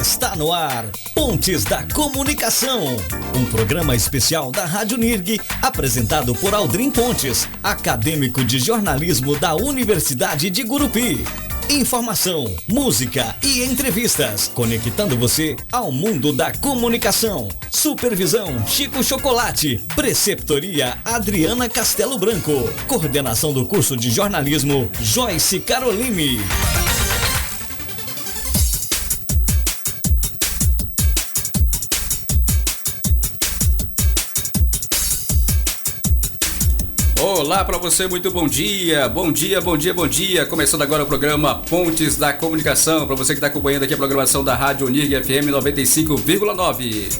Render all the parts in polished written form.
Está no ar, Pontes da Comunicação, um programa especial da Rádio NIRG, apresentado por Aldrin Pontes, acadêmico de jornalismo da Universidade de Gurupi. Informação, música e entrevistas, conectando você ao mundo da comunicação. Supervisão Chico Chocolate, preceptoria Adriana Castelo Branco, coordenação do curso de jornalismo Joyce Caroline. Olá para você, muito bom dia, bom dia, bom dia, bom dia. Começando agora o programa Pontes da Comunicação, para você que está acompanhando aqui a programação da Rádio NIRG FM 95,9.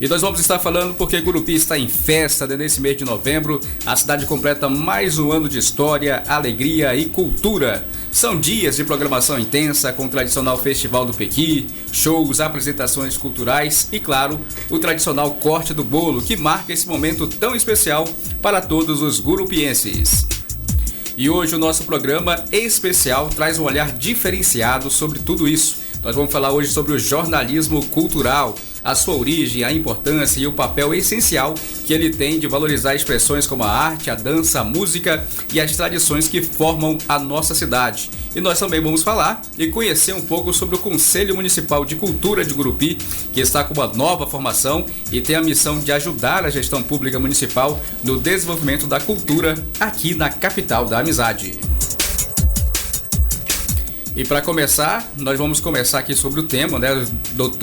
E nós vamos estar falando porque Gurupi está em festa nesse mês de novembro. A cidade completa mais um ano de história, alegria e cultura. São dias de programação intensa com o tradicional Festival do Pequi, shows, apresentações culturais e, claro, o tradicional corte do bolo que marca esse momento tão especial para todos os gurupienses. E hoje o nosso programa especial traz um olhar diferenciado sobre tudo isso. Nós vamos falar hoje sobre o jornalismo cultural, a sua origem, a importância e o papel essencial que ele tem de valorizar expressões como a arte, a dança, a música e as tradições que formam a nossa cidade. E nós também vamos falar e conhecer um pouco sobre o Conselho Municipal de Cultura de Gurupi, que está com uma nova formação e tem a missão de ajudar a gestão pública municipal no desenvolvimento da cultura aqui na capital da amizade. E para começar, nós vamos conversar aqui sobre o tema, né?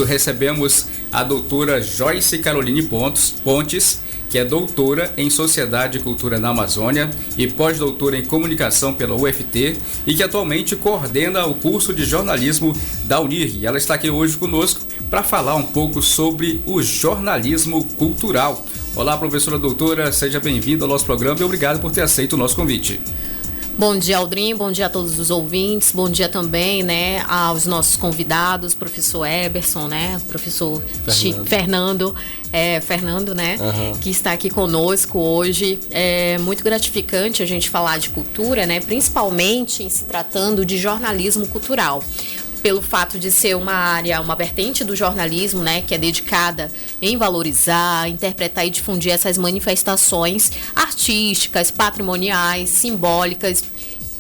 Recebemos a doutora Joyce Caroline Pontes, que é doutora em Sociedade e Cultura na Amazônia e pós-doutora em Comunicação pela UFT e que atualmente coordena o curso de jornalismo da UNIRG. Ela está aqui hoje conosco para falar um pouco sobre o jornalismo cultural. Olá, professora doutora, seja bem-vinda ao nosso programa e obrigado por ter aceito o nosso convite. Bom dia, Aldrin, bom dia a todos os ouvintes, bom dia também, né, aos nossos convidados, professor Eberson, né, professor Fernando, né, que está aqui conosco hoje. É muito gratificante a gente falar de cultura, né, principalmente em se tratando de jornalismo cultural. Pelo fato de ser uma área, uma vertente do jornalismo, né, que é dedicada em valorizar, interpretar e difundir essas manifestações artísticas, patrimoniais, simbólicas,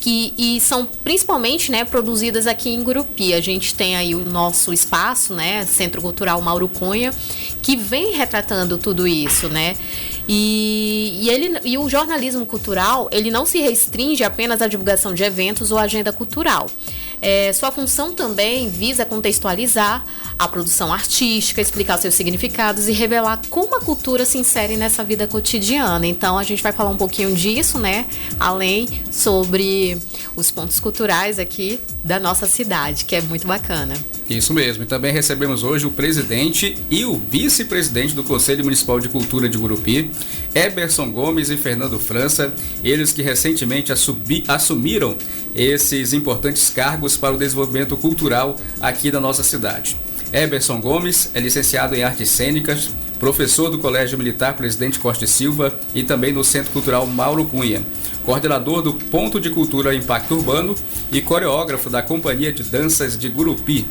e são principalmente, né, produzidas aqui em Gurupi. A gente tem aí o nosso espaço, né, Centro Cultural Mauro Cunha, que vem retratando tudo isso, né? E o jornalismo cultural, ele não se restringe apenas à divulgação de eventos ou agenda cultural. Sua função também visa contextualizar a produção artística, explicar seus significados e revelar como a cultura se insere nessa vida cotidiana. Então, a gente vai falar um pouquinho disso, né? Além sobre os pontos culturais aqui da nossa cidade, que é muito bacana. Isso mesmo. E também recebemos hoje o presidente e o vice-presidente do Conselho Municipal de Cultura de Gurupi, Eberson Gomes e Fernando França, eles que recentemente assumiram esses importantes cargos para o desenvolvimento cultural aqui da nossa cidade. Eberson Gomes é licenciado em Artes Cênicas, professor do Colégio Militar Presidente Costa e Silva e também no Centro Cultural Mauro Cunha, coordenador do Ponto de Cultura Impacto Urbano e coreógrafo da Companhia de Danças de Gurupi.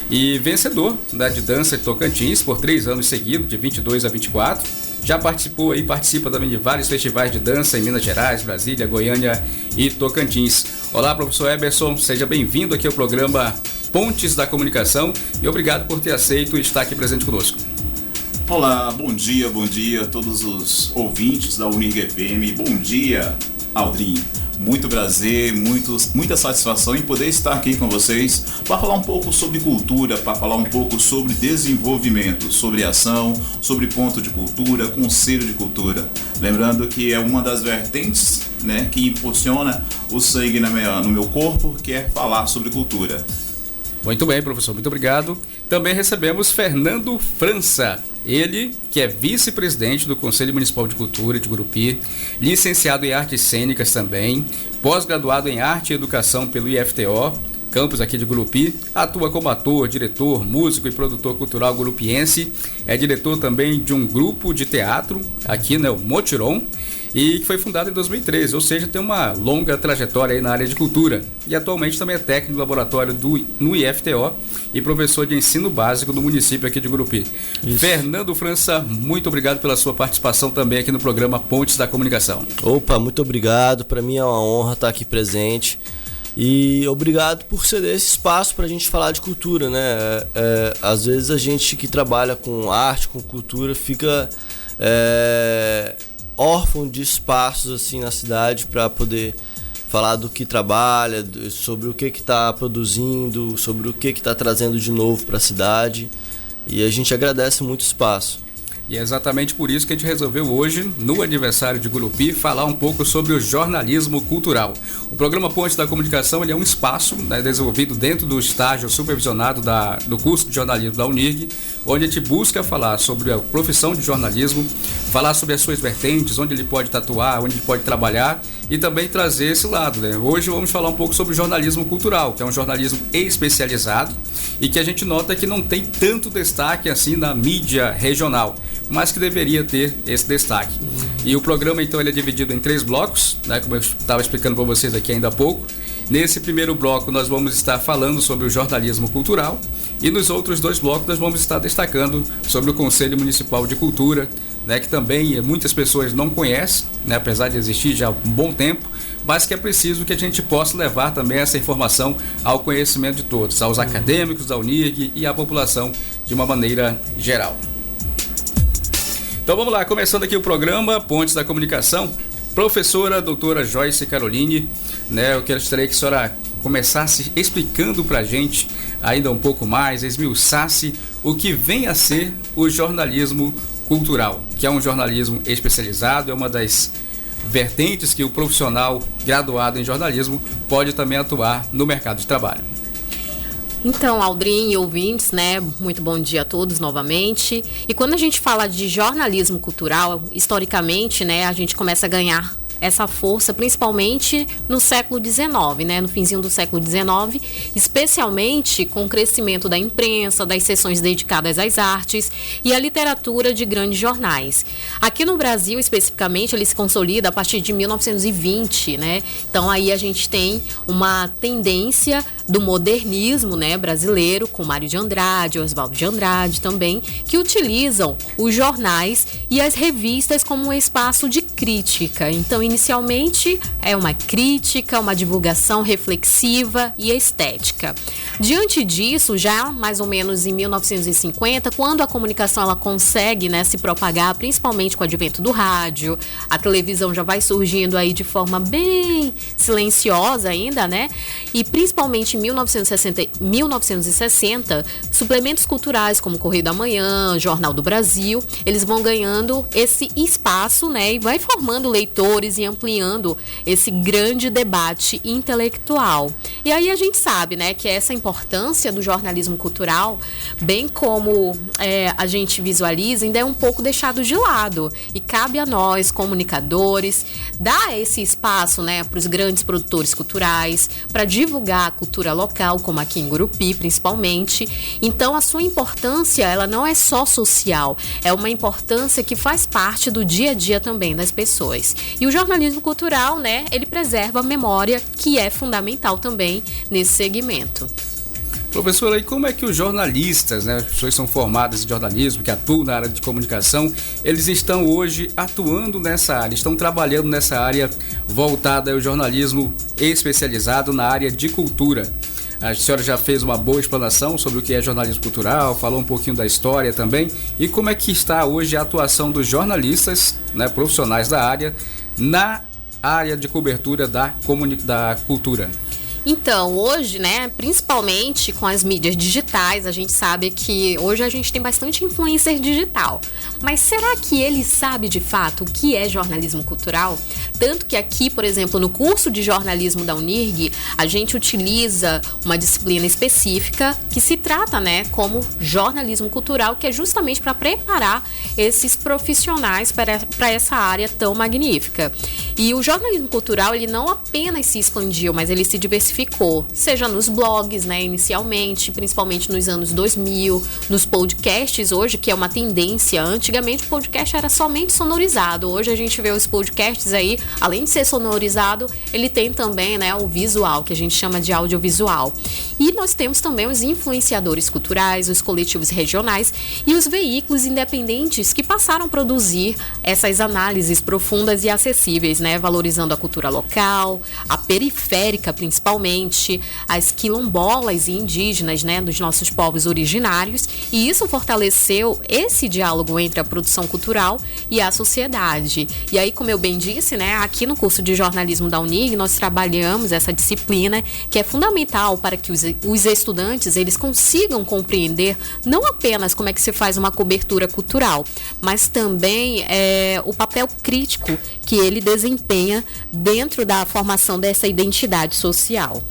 E vencedor de dança de Tocantins por 3 anos seguidos, de 22 a 24. Já participou e participa também de vários festivais de dança em Minas Gerais, Brasília, Goiânia e Tocantins. Olá, professor Eberson, seja bem-vindo aqui ao programa Pontes da Comunicação e obrigado por ter aceito e estar aqui presente conosco. Olá, bom dia a todos os ouvintes da UNIRG FM. Bom dia, Aldrin. Muito prazer, muita satisfação em poder estar aqui com vocês para falar um pouco sobre cultura, para falar um pouco sobre desenvolvimento, sobre ação, sobre ponto de cultura, conselho de cultura. Lembrando que é uma das vertentes, né, que impulsiona o sangue no meu corpo, que é falar sobre cultura. Muito bem, professor, muito obrigado. Também recebemos Fernando França, ele que é vice-presidente do Conselho Municipal de Cultura de Gurupi, licenciado em Artes Cênicas também, pós-graduado em Arte e Educação pelo IFTO, campus aqui de Gurupi, atua como ator, diretor, músico e produtor cultural gurupiense, é diretor também de um grupo de teatro aqui, né, o Motiron, e que foi fundado em 2013, ou seja, tem uma longa trajetória aí na área de cultura. E atualmente também é técnico do laboratório no IFTO e professor de ensino básico no município aqui de Gurupi. Isso. Fernando França, muito obrigado pela sua participação também aqui no programa Pontes da Comunicação. Opa, muito obrigado. Para mim é uma honra estar aqui presente. E obrigado por ceder esse espaço para a gente falar de cultura, né? Às vezes a gente que trabalha com arte, com cultura, fica órfão de espaços assim na cidade para poder falar do que trabalha, sobre o que está produzindo, sobre o que está trazendo de novo para a cidade. E a gente agradece muito o espaço. E é exatamente por isso que a gente resolveu hoje, no aniversário de Gurupi, falar um pouco sobre o jornalismo cultural. O programa Pontes da Comunicação ele é um espaço, né, desenvolvido dentro do estágio supervisionado do curso de jornalismo da UNIRG, onde a gente busca falar sobre a profissão de jornalismo, falar sobre as suas vertentes, onde ele pode atuar, onde ele pode trabalhar e também trazer esse lado, né? Hoje vamos falar um pouco sobre o jornalismo cultural, que é um jornalismo especializado e que a gente nota que não tem tanto destaque assim na mídia regional, mas que deveria ter esse destaque. E o programa então ele é dividido em 3 blocos, né, como eu estava explicando para vocês aqui ainda há pouco. Nesse primeiro bloco nós vamos estar falando sobre o jornalismo cultural e nos outros 2 blocos nós vamos estar destacando sobre o Conselho Municipal de Cultura, né, que também muitas pessoas não conhecem, né, apesar de existir já há um bom tempo, mas que é preciso que a gente possa levar também essa informação ao conhecimento de todos, aos acadêmicos da UNIRG e à população de uma maneira geral. Então vamos lá, começando aqui o programa Pontes da Comunicação. Professora doutora Joyce Caroline, né, eu gostaria que a senhora começasse explicando para a gente ainda um pouco mais, esmiuçasse o que vem a ser o jornalismo cultural, que é um jornalismo especializado, é uma das vertentes que o profissional graduado em jornalismo pode também atuar no mercado de trabalho. Então, Aldrin e ouvintes, né, muito bom dia a todos novamente. E quando a gente fala de jornalismo cultural, historicamente, né, a gente começa a ganhar essa força, principalmente no século XIX, né, no finzinho do século XIX, especialmente com o crescimento da imprensa, das seções dedicadas às artes e à literatura de grandes jornais. Aqui no Brasil, especificamente, ele se consolida a partir de 1920, né? Então aí a gente tem uma tendência do modernismo, né, brasileiro, com Mário de Andrade, Oswaldo de Andrade também, que utilizam os jornais e as revistas como um espaço de crítica. Então, inicialmente, é uma crítica, uma divulgação reflexiva e estética. Diante disso, já mais ou menos em 1950, quando a comunicação ela consegue, né, se propagar, principalmente com o advento do rádio, a televisão já vai surgindo aí de forma bem silenciosa ainda, né? E principalmente em 1960, suplementos culturais como Correio da Manhã, Jornal do Brasil, eles vão ganhando esse espaço, né, e vai formando leitores e ampliando esse grande debate intelectual. E aí a gente sabe, né, que essa importância do jornalismo cultural, bem como a gente visualiza, ainda é um pouco deixado de lado. E cabe a nós, comunicadores, dar esse espaço, né, para os grandes produtores culturais, para divulgar a cultura local, como aqui em Gurupi, principalmente. Então, a sua importância, ela não é só social, é uma importância que faz parte do dia a dia também das pessoas. E o jornalismo cultural, né, ele preserva a memória, que é fundamental também nesse segmento. Professora, e como é que os jornalistas, né, as pessoas que são formadas em jornalismo, que atuam na área de comunicação, eles estão hoje atuando nessa área, estão trabalhando nessa área voltada ao jornalismo especializado na área de cultura? A senhora já fez uma boa explanação sobre o que é jornalismo cultural, falou um pouquinho da história também, e como é que está hoje a atuação dos jornalistas, né, profissionais da área, na área de cobertura da cultura? Então, hoje, né, principalmente com as mídias digitais, a gente sabe que hoje a gente tem bastante influencer digital. Mas será que ele sabe de fato o que é jornalismo cultural? Tanto que aqui, por exemplo, no curso de jornalismo da UNIRG, a gente utiliza uma disciplina específica que se trata, né, como jornalismo cultural, que é justamente para preparar esses profissionais para essa área tão magnífica. E o jornalismo cultural, ele não apenas se expandiu, mas ele se diversificou identificou, seja nos blogs, né, inicialmente, principalmente nos anos 2000, nos podcasts hoje, que é uma tendência. Antigamente o podcast era somente sonorizado, hoje a gente vê os podcasts aí, além de ser sonorizado, ele tem também, né, o visual, que a gente chama de audiovisual. E nós temos também os influenciadores culturais, os coletivos regionais e os veículos independentes que passaram a produzir essas análises profundas e acessíveis, né, valorizando a cultura local, a periférica principalmente, as quilombolas e indígenas, né, dos nossos povos originários, e isso fortaleceu esse diálogo entre a produção cultural e a sociedade. E aí, como eu bem disse, né, aqui no curso de jornalismo da UNIRG, nós trabalhamos essa disciplina que é fundamental para que os estudantes eles consigam compreender não apenas como é que se faz uma cobertura cultural, mas também o papel crítico que ele desempenha dentro da formação dessa identidade social.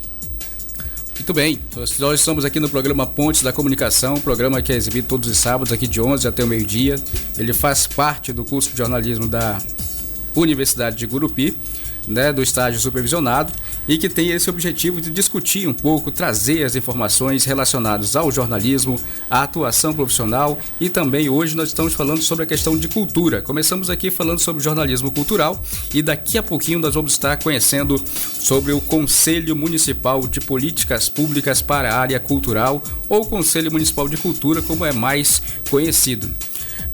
Muito bem, nós estamos aqui no programa Pontes da Comunicação, um programa que é exibido todos os sábados, aqui de 11 até o meio-dia. Ele faz parte do curso de jornalismo da Universidade de Gurupi, né, do estágio supervisionado, e que tem esse objetivo de discutir um pouco, trazer as informações relacionadas ao jornalismo, à atuação profissional, e também hoje nós estamos falando sobre a questão de cultura. Começamos aqui falando sobre jornalismo cultural e daqui a pouquinho nós vamos estar conhecendo sobre o Conselho Municipal de Políticas Públicas para a Área Cultural, ou Conselho Municipal de Cultura, como é mais conhecido.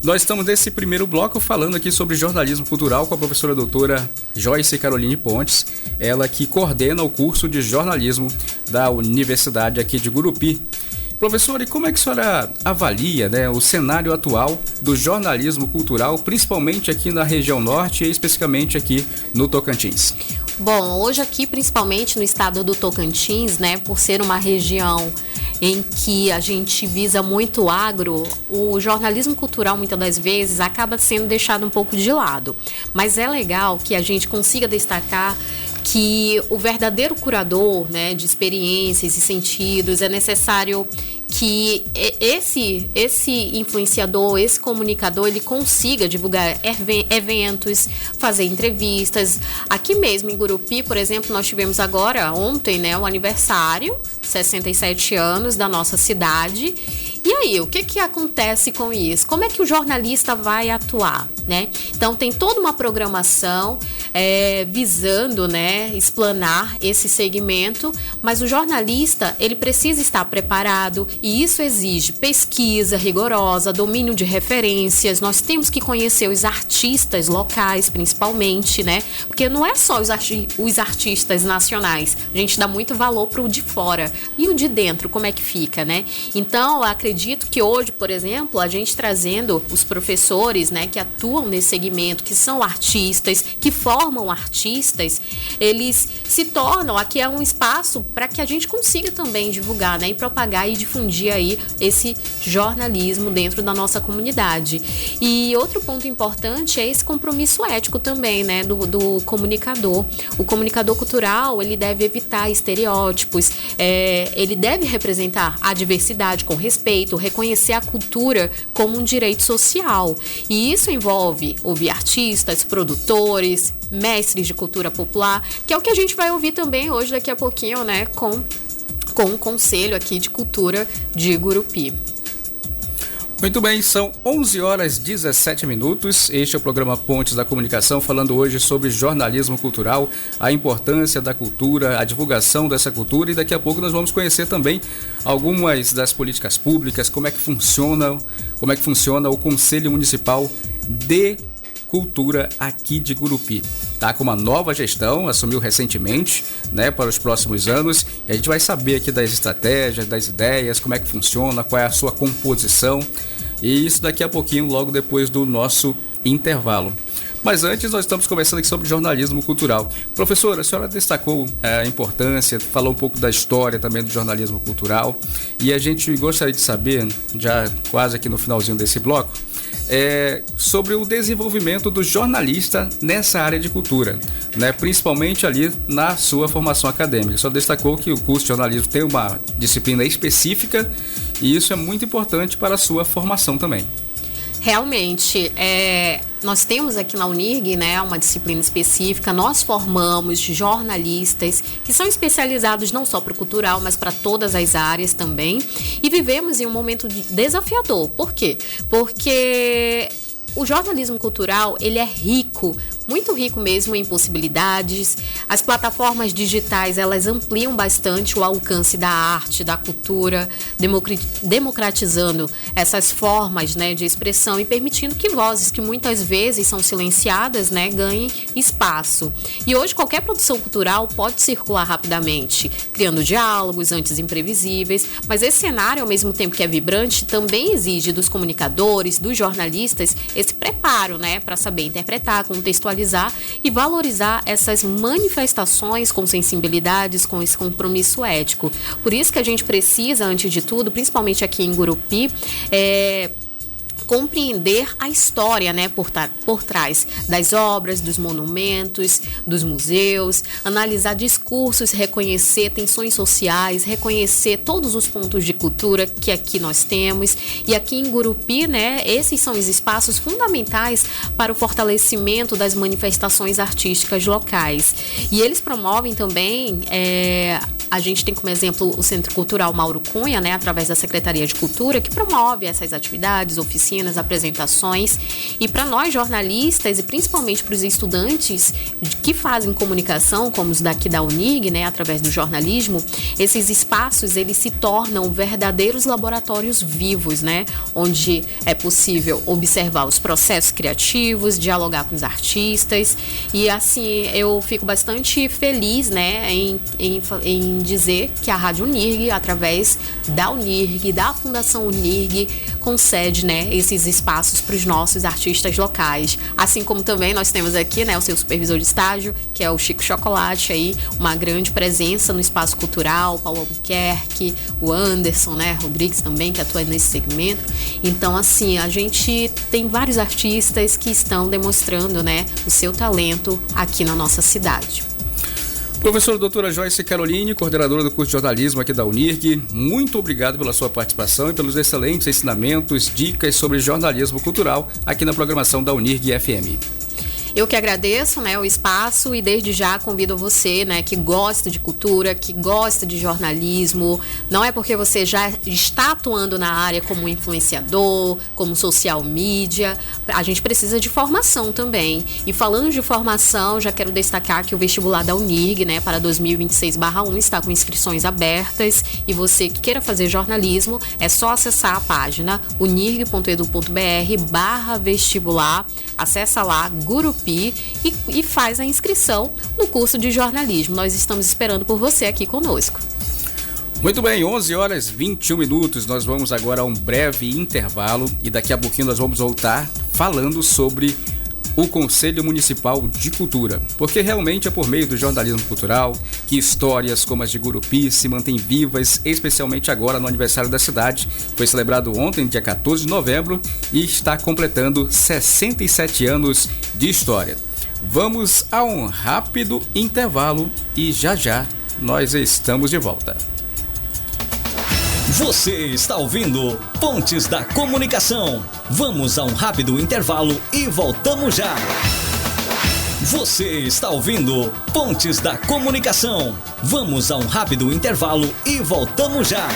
Nós estamos nesse primeiro bloco falando aqui sobre jornalismo cultural com a professora doutora Joyce Caroline Pontes, ela que coordena o curso de jornalismo da Universidade aqui de Gurupi. Professora, e como é que a senhora avalia, né, o cenário atual do jornalismo cultural, principalmente aqui na região norte e especificamente aqui no Tocantins? Bom, hoje aqui, principalmente no estado do Tocantins, né, por ser uma região em que a gente visa muito agro, o jornalismo cultural muitas das vezes acaba sendo deixado um pouco de lado. Mas é legal que a gente consiga destacar que o verdadeiro curador, né, de experiências e sentidos, é necessário que esse influenciador, esse comunicador, ele consiga divulgar eventos, fazer entrevistas. Aqui mesmo em Gurupi, por exemplo, nós tivemos agora, ontem, né, o aniversário, 67 anos da nossa cidade. E aí, o que acontece com isso? Como é que o jornalista vai atuar, né? Então, tem toda uma programação visando, né, explanar esse segmento, mas o jornalista, ele precisa estar preparado e isso exige pesquisa rigorosa, domínio de referências. Nós temos que conhecer os artistas locais, principalmente, né? Porque não é só os artistas nacionais, a gente dá muito valor para o de fora. E o de dentro, como é que fica, né? Então, eu acredito que hoje, por exemplo, a gente trazendo os professores, né, que atuam nesse segmento, que são artistas, que formam artistas, eles se tornam, aqui é um espaço para que a gente consiga também divulgar, né, e propagar e difundir aí esse jornalismo dentro da nossa comunidade. E outro ponto importante é esse compromisso ético também, né, do comunicador. O comunicador cultural, ele deve evitar estereótipos, ele deve representar a diversidade com respeito, reconhecer a cultura como um direito social. E isso envolve ouvir artistas, produtores, mestres de cultura popular, que é o que a gente vai ouvir também hoje, daqui a pouquinho, né, com o Conselho aqui de Cultura de Gurupi. Muito bem, são 11 horas 17 minutos. Este é o programa Pontes da Comunicação, falando hoje sobre jornalismo cultural, a importância da cultura, a divulgação dessa cultura, e daqui a pouco nós vamos conhecer também algumas das políticas públicas, como é que funciona o Conselho Municipal de Cultura aqui de Gurupi. Tá com uma nova gestão, assumiu recentemente, né, para os próximos anos, e a gente vai saber aqui das estratégias, das ideias, como é que funciona, qual é a sua composição, e isso daqui a pouquinho, logo depois do nosso intervalo. Mas antes, nós estamos conversando aqui sobre jornalismo cultural. Professora, a senhora destacou a importância, falou um pouco da história também do jornalismo cultural, e a gente gostaria de saber, já quase aqui no finalzinho desse bloco, sobre o desenvolvimento do jornalista nessa área de cultura, né? Principalmente ali na sua formação acadêmica. Só destacou que o curso de jornalismo tem uma disciplina específica e isso é muito importante para a sua formação também. Realmente, nós temos aqui na Unirg, né, uma disciplina específica. Nós formamos jornalistas que são especializados não só para o cultural, mas para todas as áreas também. E vivemos em um momento desafiador. Por quê? Porque o jornalismo cultural, ele é rico, muito rico mesmo em possibilidades. As plataformas digitais, elas ampliam bastante o alcance da arte, da cultura, democratizando essas formas, né, de expressão e permitindo que vozes que muitas vezes são silenciadas, né, ganhem espaço. E hoje qualquer produção cultural pode circular rapidamente, criando diálogos antes imprevisíveis, mas esse cenário, ao mesmo tempo que é vibrante, também exige dos comunicadores, dos jornalistas, esse preparo, né, para saber interpretar, contextualizar e valorizar essas manifestações com sensibilidades, com esse compromisso ético. Por isso que a gente precisa, antes de tudo, principalmente aqui em Gurupi, compreender a história, né, por trás das obras, dos monumentos, dos museus, analisar discursos, reconhecer tensões sociais, reconhecer todos os pontos de cultura que aqui nós temos. E aqui em Gurupi, né, esses são os espaços fundamentais para o fortalecimento das manifestações artísticas locais. E eles promovem também, a gente tem como exemplo o Centro Cultural Mauro Cunha, né, através da Secretaria de Cultura, que promove essas atividades, oficinas, apresentações. E para nós jornalistas e principalmente para os estudantes que fazem comunicação, como os daqui da Unirg, né, através do jornalismo, esses espaços, eles se tornam verdadeiros laboratórios vivos, né, onde é possível observar os processos criativos, dialogar com os artistas. E assim, eu fico bastante feliz, né, em dizer que a Rádio Unirg, através da Unirg, da Fundação Unirg, concede, né, esses espaços para os nossos artistas locais. Assim como também nós temos aqui, né, o seu supervisor de estágio, que é o Chico Chocolate, aí, uma grande presença no espaço cultural, Paulo Albuquerque, o Anderson, né, Rodrigues também, que atua nesse segmento. Então, assim, a gente tem vários artistas que estão demonstrando, né, o seu talento aqui na nossa cidade. Professora doutora Joyce Caroline, coordenadora do curso de jornalismo aqui da Unirg, muito obrigado pela sua participação e pelos excelentes ensinamentos, dicas sobre jornalismo cultural aqui na programação da Unirg FM. Eu que agradeço, né, o espaço e desde já convido você, né, que gosta de cultura, que gosta de jornalismo. Não é porque você já está atuando na área como influenciador, como social media. A gente precisa de formação também. E falando de formação, já quero destacar que o vestibular da Unirg, né, para 2026/1 está com inscrições abertas. E você que queira fazer jornalismo, é só acessar a página unirg.edu.br/vestibular. Acessa lá, Gurupi, e faz a inscrição no curso de jornalismo. Nós estamos esperando por você aqui conosco. Muito bem, 11h21. Nós vamos agora a um breve intervalo e daqui a pouquinho nós vamos voltar falando sobre o Conselho Municipal de Cultura, porque realmente é por meio do jornalismo cultural que histórias como as de Gurupi se mantêm vivas, especialmente agora no aniversário da cidade. Foi celebrado ontem, dia 14 de novembro, e está completando 67 anos de história. Vamos a um rápido intervalo e já nós estamos de volta. Você está ouvindo Pontes da Comunicação. Vamos a um rápido intervalo e voltamos já. Você está ouvindo Pontes da Comunicação. Vamos a um rápido intervalo e voltamos já.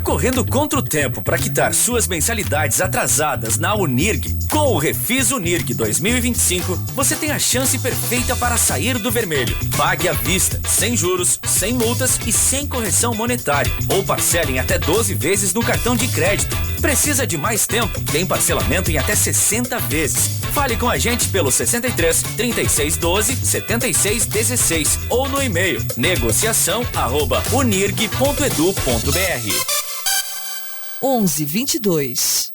Correndo contra o tempo para quitar suas mensalidades atrasadas na Unirg? Com o Refis Unirg 2025, você tem a chance perfeita para sair do vermelho. Pague à vista, sem juros, sem multas e sem correção monetária. Ou parcele em até 12 vezes no cartão de crédito. Precisa de mais tempo? Tem parcelamento em até 60 vezes. Fale com a gente pelo 63 36 12 76 16 ou no e-mail negociação@unirg.edu.br. 11:22.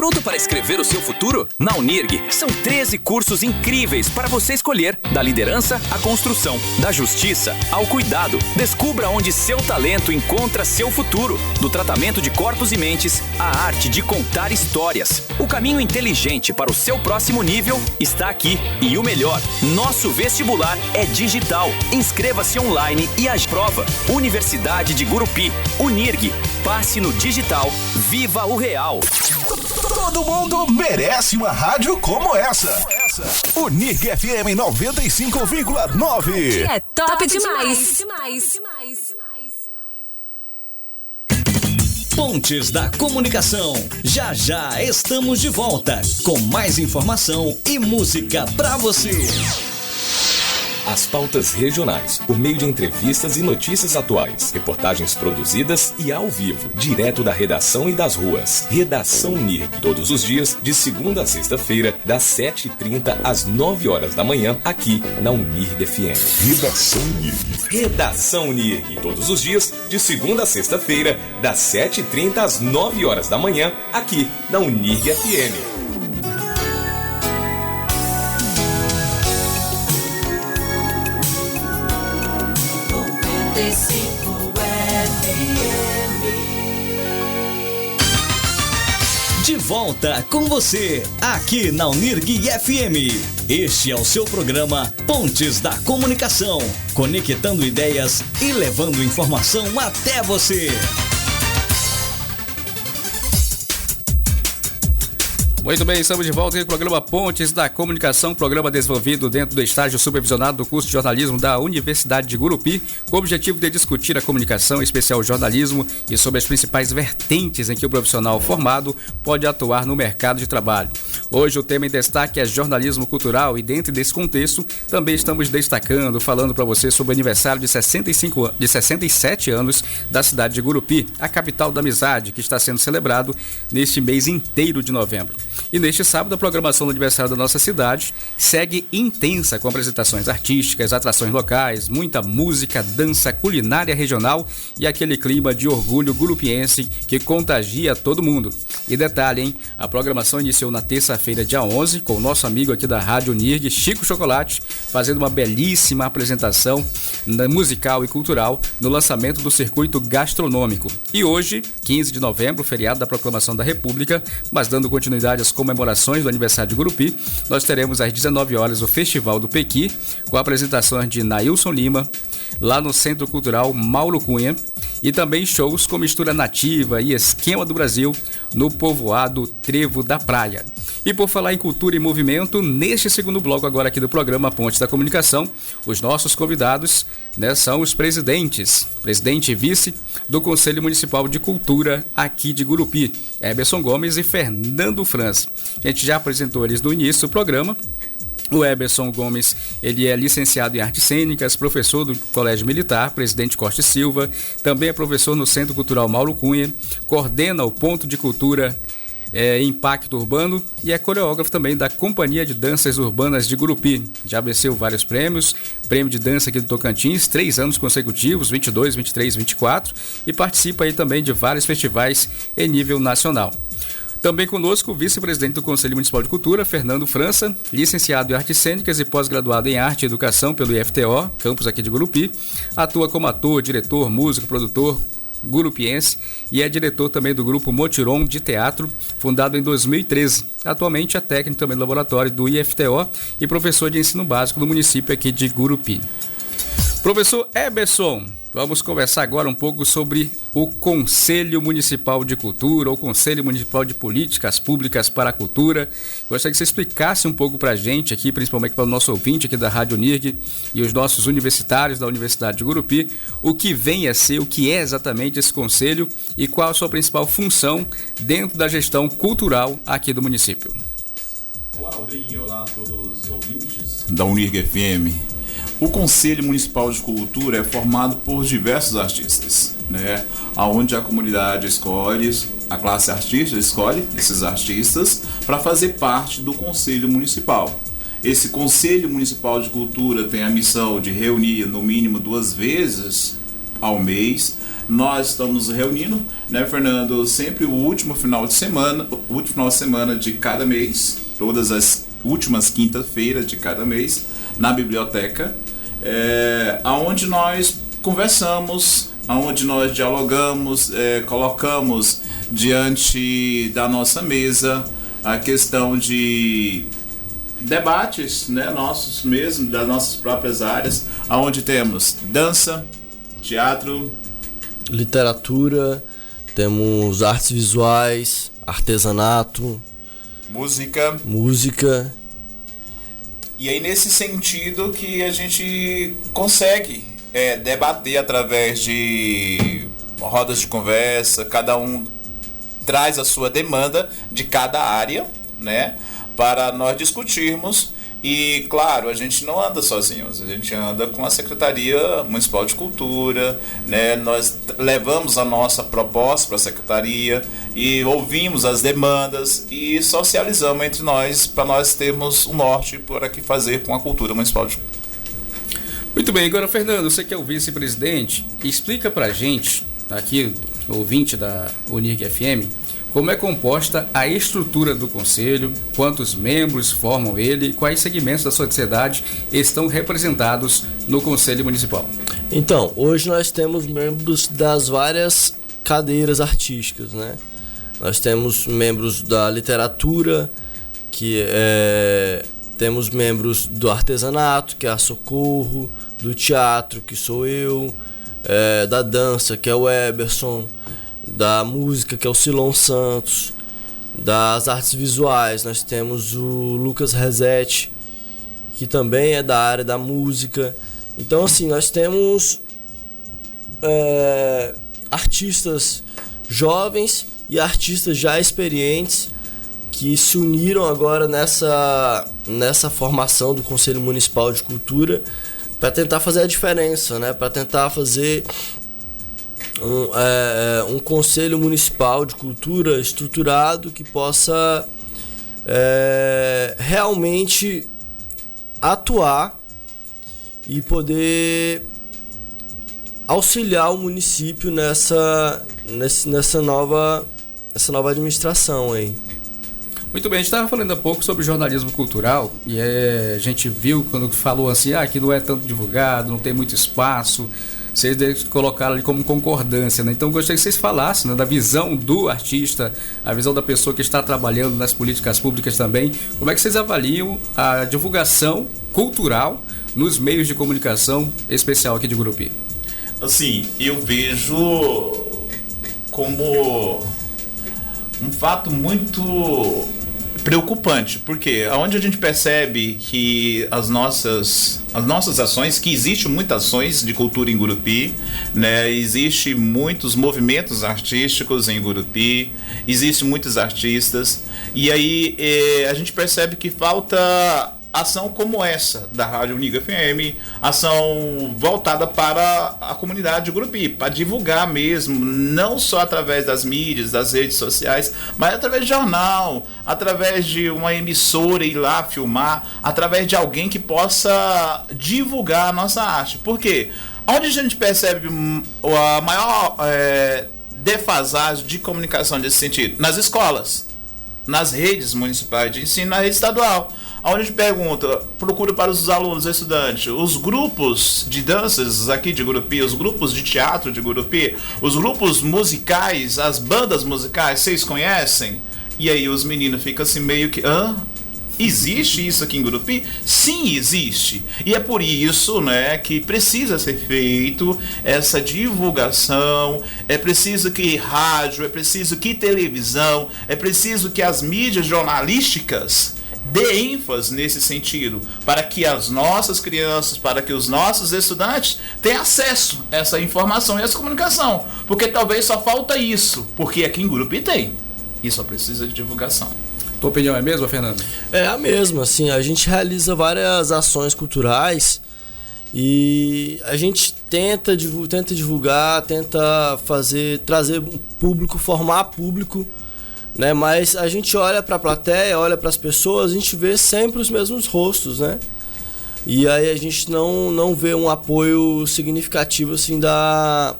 Pronto para escrever o seu futuro? Na Unirg, são 13 cursos incríveis para você escolher, da liderança à construção, da justiça ao cuidado. Descubra onde seu talento encontra seu futuro, do tratamento de corpos e mentes à arte de contar histórias. O caminho inteligente para o seu próximo nível está aqui. E o melhor, nosso vestibular é digital. Inscreva-se online e a prova. Universidade de Gurupi. Unirg. Passe no digital. Viva o real. Todo mundo merece uma rádio como essa. Unirg FM 95,9. É top demais. Pontes da Comunicação. Já já estamos de volta com mais informação e música pra você. As pautas regionais, por meio de entrevistas e notícias atuais, reportagens produzidas e ao vivo, direto da redação e das ruas. Redação Unirg, todos os dias, de segunda a sexta-feira, das 7h30 às 9 horas da manhã, aqui na Unirg FM. Redação Unirg. Redação Unirg, todos os dias, de segunda a sexta-feira, das 7h30 às 9 horas da manhã, aqui na Unirg FM. De volta com você, aqui na Unirg FM. Este é o seu programa Pontes da Comunicação, conectando ideias e levando informação até você. Muito bem, estamos de volta aqui com o programa Pontes da Comunicação, programa desenvolvido dentro do estágio supervisionado do curso de jornalismo da Universidade de Gurupi, com o objetivo de discutir a comunicação, em especial o jornalismo, e sobre as principais vertentes em que o profissional formado pode atuar no mercado de trabalho. Hoje o tema em destaque é jornalismo cultural e dentro desse contexto também estamos falando para você sobre o aniversário de 67 anos da cidade de Gurupi, a capital da amizade, que está sendo celebrado neste mês inteiro de novembro. E neste sábado, a programação do aniversário da nossa cidade segue intensa, com apresentações artísticas, atrações locais, muita música, dança, culinária regional e aquele clima de orgulho gurupiense que contagia todo mundo. E detalhe, hein? A programação iniciou na terça-feira, dia 11, com o nosso amigo aqui da Rádio Unirg, Chico Chocolate, fazendo uma belíssima apresentação musical e cultural no lançamento do circuito gastronômico. E hoje, 15 de novembro, feriado da Proclamação da República, mas dando continuidade às comemorações do aniversário de Gurupi, nós teremos às 19 horas o Festival do Pequi, com apresentações de Nailson Lima, lá no Centro Cultural Mauro Cunha, e também shows com mistura nativa e esquema do Brasil no povoado Trevo da Praia. E por falar em cultura e movimento, neste segundo bloco agora aqui do programa Pontes da Comunicação, os nossos convidados, são os presidente e vice do Conselho Municipal de Cultura aqui de Gurupi, Eberson Gomes e Fernando França. A gente já apresentou eles no início do programa. O Eberson Gomes, ele é licenciado em Artes Cênicas, professor do Colégio Militar, Presidente Costa e Silva, também é professor no Centro Cultural Mauro Cunha, coordena o Ponto de Cultura Impacto Urbano e é coreógrafo também da Companhia de Danças Urbanas de Gurupi. Já venceu vários prêmios, prêmio de dança aqui do Tocantins, 3 anos consecutivos, 22, 23, 24, e participa aí também de vários festivais em nível nacional. Também conosco o vice-presidente do Conselho Municipal de Cultura, Fernando França, licenciado em Artes Cênicas e pós-graduado em Arte e Educação pelo IFTO, campus aqui de Gurupi, atua como ator, diretor, músico, produtor gurupiense e é diretor também do grupo Motiron de Teatro, fundado em 2013. Atualmente é técnico também do laboratório do IFTO e professor de ensino básico no município aqui de Gurupi. Professor Eberson, vamos conversar agora um pouco sobre o Conselho Municipal de Cultura, ou Conselho Municipal de Políticas Públicas para a Cultura. Gostaria que você explicasse um pouco para a gente aqui, principalmente para o nosso ouvinte aqui da Rádio Unirg e os nossos universitários da Universidade de Gurupi, o que vem a ser, o que é exatamente esse conselho e qual a sua principal função dentro da gestão cultural aqui do município. Olá, Aldrinho, olá a todos os ouvintes da Unirg FM. O Conselho Municipal de Cultura é formado por diversos artistas, onde a comunidade escolhe, a classe artística escolhe esses artistas para fazer parte do Conselho Municipal. Esse Conselho Municipal de Cultura tem a missão de reunir no mínimo 2 vezes ao mês nós estamos reunindo, né, Fernando, sempre o último final de semana de cada mês, todas as últimas quinta-feiras de cada mês, na biblioteca, onde nós conversamos, onde nós dialogamos, colocamos diante da nossa mesa a questão de debates, né, nossos mesmos, das nossas próprias áreas, onde temos dança, teatro, literatura, temos artes visuais, artesanato, música. E aí nesse sentido que a gente consegue debater através de rodas de conversa, cada um traz a sua demanda de cada área, né, para nós discutirmos. E claro, a gente não anda sozinhos, a gente anda com a Secretaria Municipal de Cultura, né? Nós levamos a nossa proposta para a Secretaria e ouvimos as demandas e socializamos entre nós para nós termos um norte para que fazer com a cultura municipal. Muito bem, agora Fernando, você que é o vice-presidente, explica para a gente, aqui, ouvinte da Unirg FM, como é composta a estrutura do Conselho, quantos membros formam ele e quais segmentos da sociedade estão representados no Conselho Municipal. Então, hoje nós temos membros das várias cadeiras artísticas, né? Nós temos membros da literatura, temos membros do artesanato, que é a Socorro, do teatro, que sou eu, da dança, que é o Eberson, da música, que é o Silon Santos, das artes visuais nós temos o Lucas Resetti, que também é da área da música. Então assim, nós temos artistas jovens e artistas já experientes que se uniram agora nessa formação do Conselho Municipal de Cultura para tentar fazer a diferença, né? Para tentar fazer um Conselho Municipal de Cultura estruturado que possa realmente atuar e poder auxiliar o município nessa nova administração aí. Muito bem, a gente estava falando há pouco sobre jornalismo cultural e a gente viu quando falou assim, que não é tanto divulgado, não tem muito espaço. Vocês colocaram ali como concordância, né? Então eu gostaria que vocês falassem, né, da visão do artista, a visão da pessoa que está trabalhando nas políticas públicas também. Como é que vocês avaliam a divulgação cultural nos meios de comunicação, especial aqui de Gurupi? Assim, eu vejo como um fato muito preocupante, porque onde a gente percebe que as nossas ações, que existem muitas ações de cultura em Gurupi, né? Existem muitos movimentos artísticos em Gurupi, existem muitos artistas, e aí a gente percebe que falta ação como essa da Rádio Unirg FM, ação voltada para a comunidade de Gurupi, para divulgar mesmo, não só através das mídias, das redes sociais, mas através de jornal, através de uma emissora ir lá filmar, através de alguém que possa divulgar a nossa arte. Por quê? Onde a gente percebe a maior defasagem de comunicação nesse sentido? Nas escolas, nas redes municipais de ensino, na rede estadual. Onde a gente pergunta, procura para os alunos, estudantes, os grupos de danças aqui de Gurupi, os grupos de teatro de Gurupi, os grupos musicais, as bandas musicais, vocês conhecem? E aí os meninos ficam assim meio que, existe isso aqui em Gurupi? Sim, existe. E é por isso, né, que precisa ser feito essa divulgação, é preciso que rádio, é preciso que televisão, é preciso que as mídias jornalísticas dê ênfase nesse sentido, para que as nossas crianças, para que os nossos estudantes tenham acesso a essa informação e essa comunicação, porque talvez só falta isso, porque aqui em Gurupi tem, e só precisa de divulgação. Tua opinião é a mesma, Fernando? É a mesma, assim, a gente realiza várias ações culturais e a gente tenta divulgar, tenta trazer público, formar público, né? Mas a gente olha para a plateia, olha para as pessoas, a gente vê sempre os mesmos rostos, né? E aí a gente não vê um apoio significativo assim da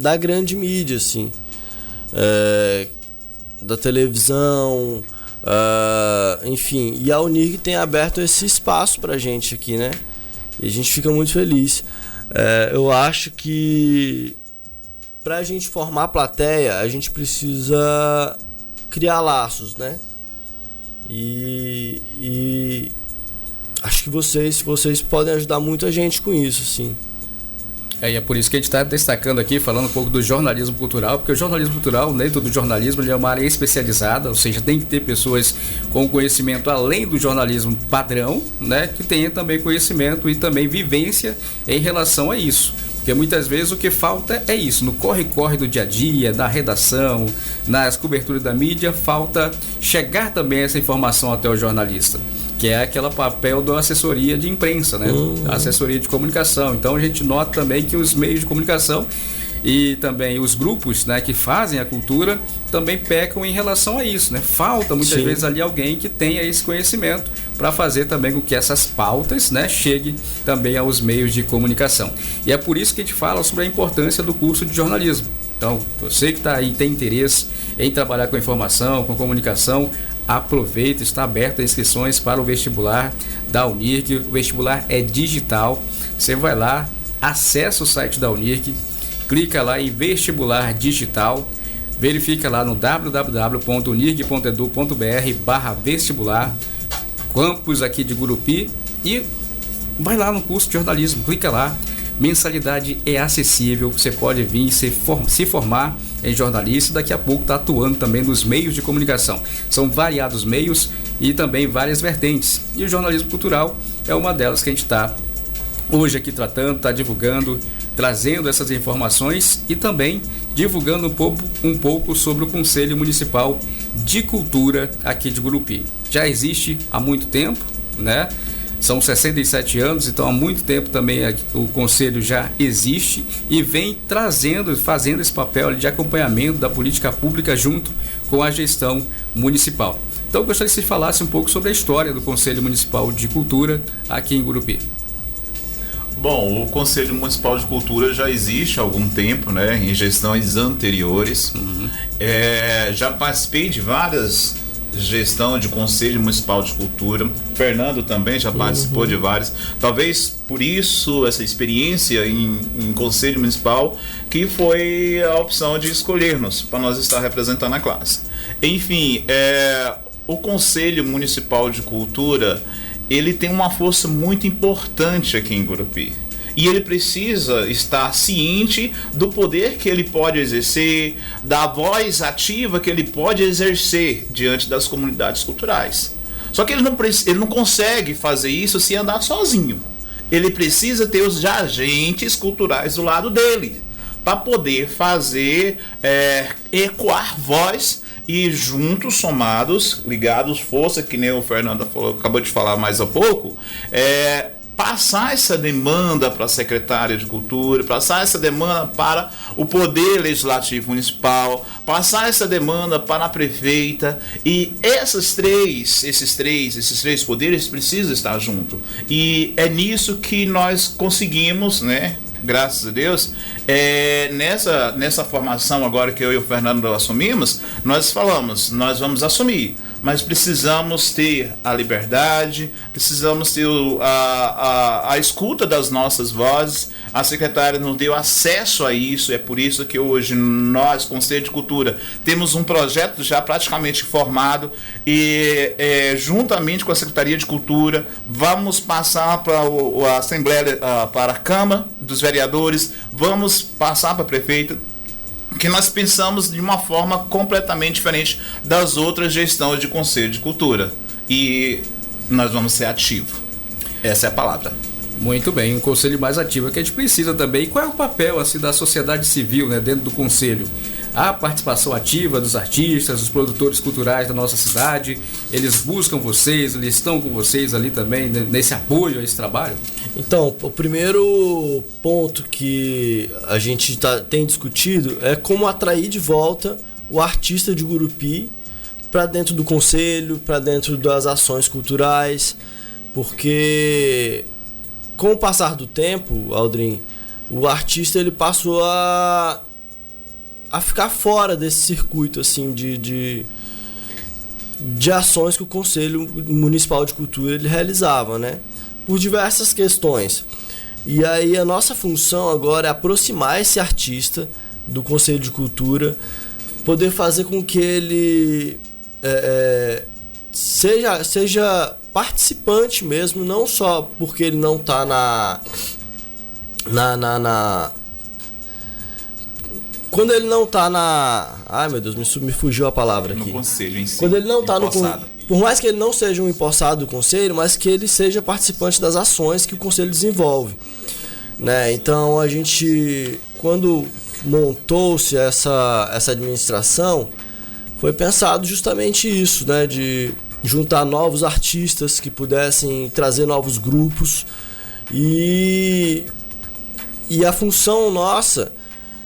da grande mídia, assim, da televisão, enfim. E a Unirg tem aberto esse espaço pra gente aqui, né? E a gente fica muito feliz. Eu acho que pra gente formar a plateia, a gente precisa criar laços, né? E acho que vocês podem ajudar muita gente com isso, sim. E é por isso que a gente está destacando aqui, falando um pouco do jornalismo cultural, porque o jornalismo cultural, dentro do jornalismo, ele é uma área especializada, ou seja, tem que ter pessoas com conhecimento além do jornalismo padrão, né, que tenha também conhecimento e também vivência em relação a isso. Porque muitas vezes o que falta é isso, no corre-corre do dia a dia, na redação, nas coberturas da mídia, falta chegar também essa informação até o jornalista, que é aquele papel da assessoria de imprensa, né? Assessoria de comunicação. Então a gente nota também que os meios de comunicação e também os grupos, né, que fazem a cultura também pecam em relação a isso, né? Falta muitas vezes ali alguém que tenha esse conhecimento para fazer também com que essas pautas, né, cheguem também aos meios de comunicação. E é por isso que a gente fala sobre a importância do curso de jornalismo. Então, você que está aí, tem interesse em trabalhar com informação, com comunicação, aproveita, está aberta as inscrições para o vestibular da Unirg. O vestibular é digital. Você vai lá, acessa o site da Unirg, clica lá em vestibular digital, verifica lá no www.unirg.edu.br/vestibular, campus aqui de Gurupi, e vai lá no curso de jornalismo, clica lá. Mensalidade é acessível, você pode vir se formar em jornalista e daqui a pouco está atuando também nos meios de comunicação. São variados meios e também várias vertentes. E o jornalismo cultural é uma delas que a gente está hoje aqui tratando, está divulgando, trazendo essas informações e também divulgando um pouco sobre o Conselho Municipal de Cultura aqui de Gurupi. Já existe há muito tempo, né? São 67 anos, então há muito tempo também o Conselho já existe e vem fazendo esse papel de acompanhamento da política pública junto com a gestão municipal. Então eu gostaria que você falasse um pouco sobre a história do Conselho Municipal de Cultura aqui em Gurupi. Bom, o Conselho Municipal de Cultura já existe há algum tempo, né, em gestões anteriores. Já participei de várias gestão de Conselho Municipal de Cultura. Fernando também já participou de vários. Talvez por isso essa experiência em Conselho Municipal, que foi a opção de escolher-nos para nós estar representando a classe. Enfim, o Conselho Municipal de Cultura, ele tem uma força muito importante aqui em Gurupi. E ele precisa estar ciente do poder que ele pode exercer, da voz ativa que ele pode exercer diante das comunidades culturais. Só que ele não consegue fazer isso se andar sozinho. Ele precisa ter os agentes culturais do lado dele, para poder fazer ecoar voz e juntos, somados, ligados, força, que nem o Fernando acabou de falar mais há pouco, passar essa demanda para a secretária de Cultura, passar essa demanda para o Poder Legislativo Municipal, passar essa demanda para a prefeita, e esses três poderes precisam estar juntos. E é nisso que nós conseguimos, né? Graças a Deus, nessa formação agora que eu e o Fernando assumimos, nós vamos assumir, mas precisamos ter a liberdade, precisamos ter a escuta das nossas vozes. A secretária nos deu acesso a isso, é por isso que hoje nós, Conselho de Cultura, temos um projeto já praticamente formado e juntamente com a Secretaria de Cultura vamos passar para a Assembleia, para a Câmara dos Vereadores, vamos passar para a Prefeita, que nós pensamos de uma forma completamente diferente das outras gestões de Conselho de Cultura. E nós vamos ser ativos. Essa é a palavra. Muito bem, um conselho mais ativo que a gente precisa também. E qual é o papel assim, da sociedade civil, né, dentro do conselho? A participação ativa dos artistas, dos produtores culturais da nossa cidade, eles buscam vocês, eles estão com vocês ali também, nesse apoio a esse trabalho? Então, o primeiro ponto que a gente tem discutido é como atrair de volta o artista de Gurupi para dentro do conselho, para dentro das ações culturais, porque com o passar do tempo, Aldrin, o artista ele passou a a ficar fora desse circuito assim de ações que o Conselho Municipal de Cultura ele realizava, né? Por diversas questões. E aí a nossa função agora é aproximar esse artista do Conselho de Cultura, poder fazer com que ele seja participante mesmo, não só porque ele não está quando ele não está ai meu Deus, me fugiu a palavra aqui. No conselho em si. Quando ele não está no Empossado. Por mais que ele não seja um empossado do conselho, mas que ele seja participante das ações que o conselho desenvolve, né? Então a gente, quando montou-se essa administração, foi pensado justamente isso, né? De juntar novos artistas que pudessem trazer novos grupos e a função nossa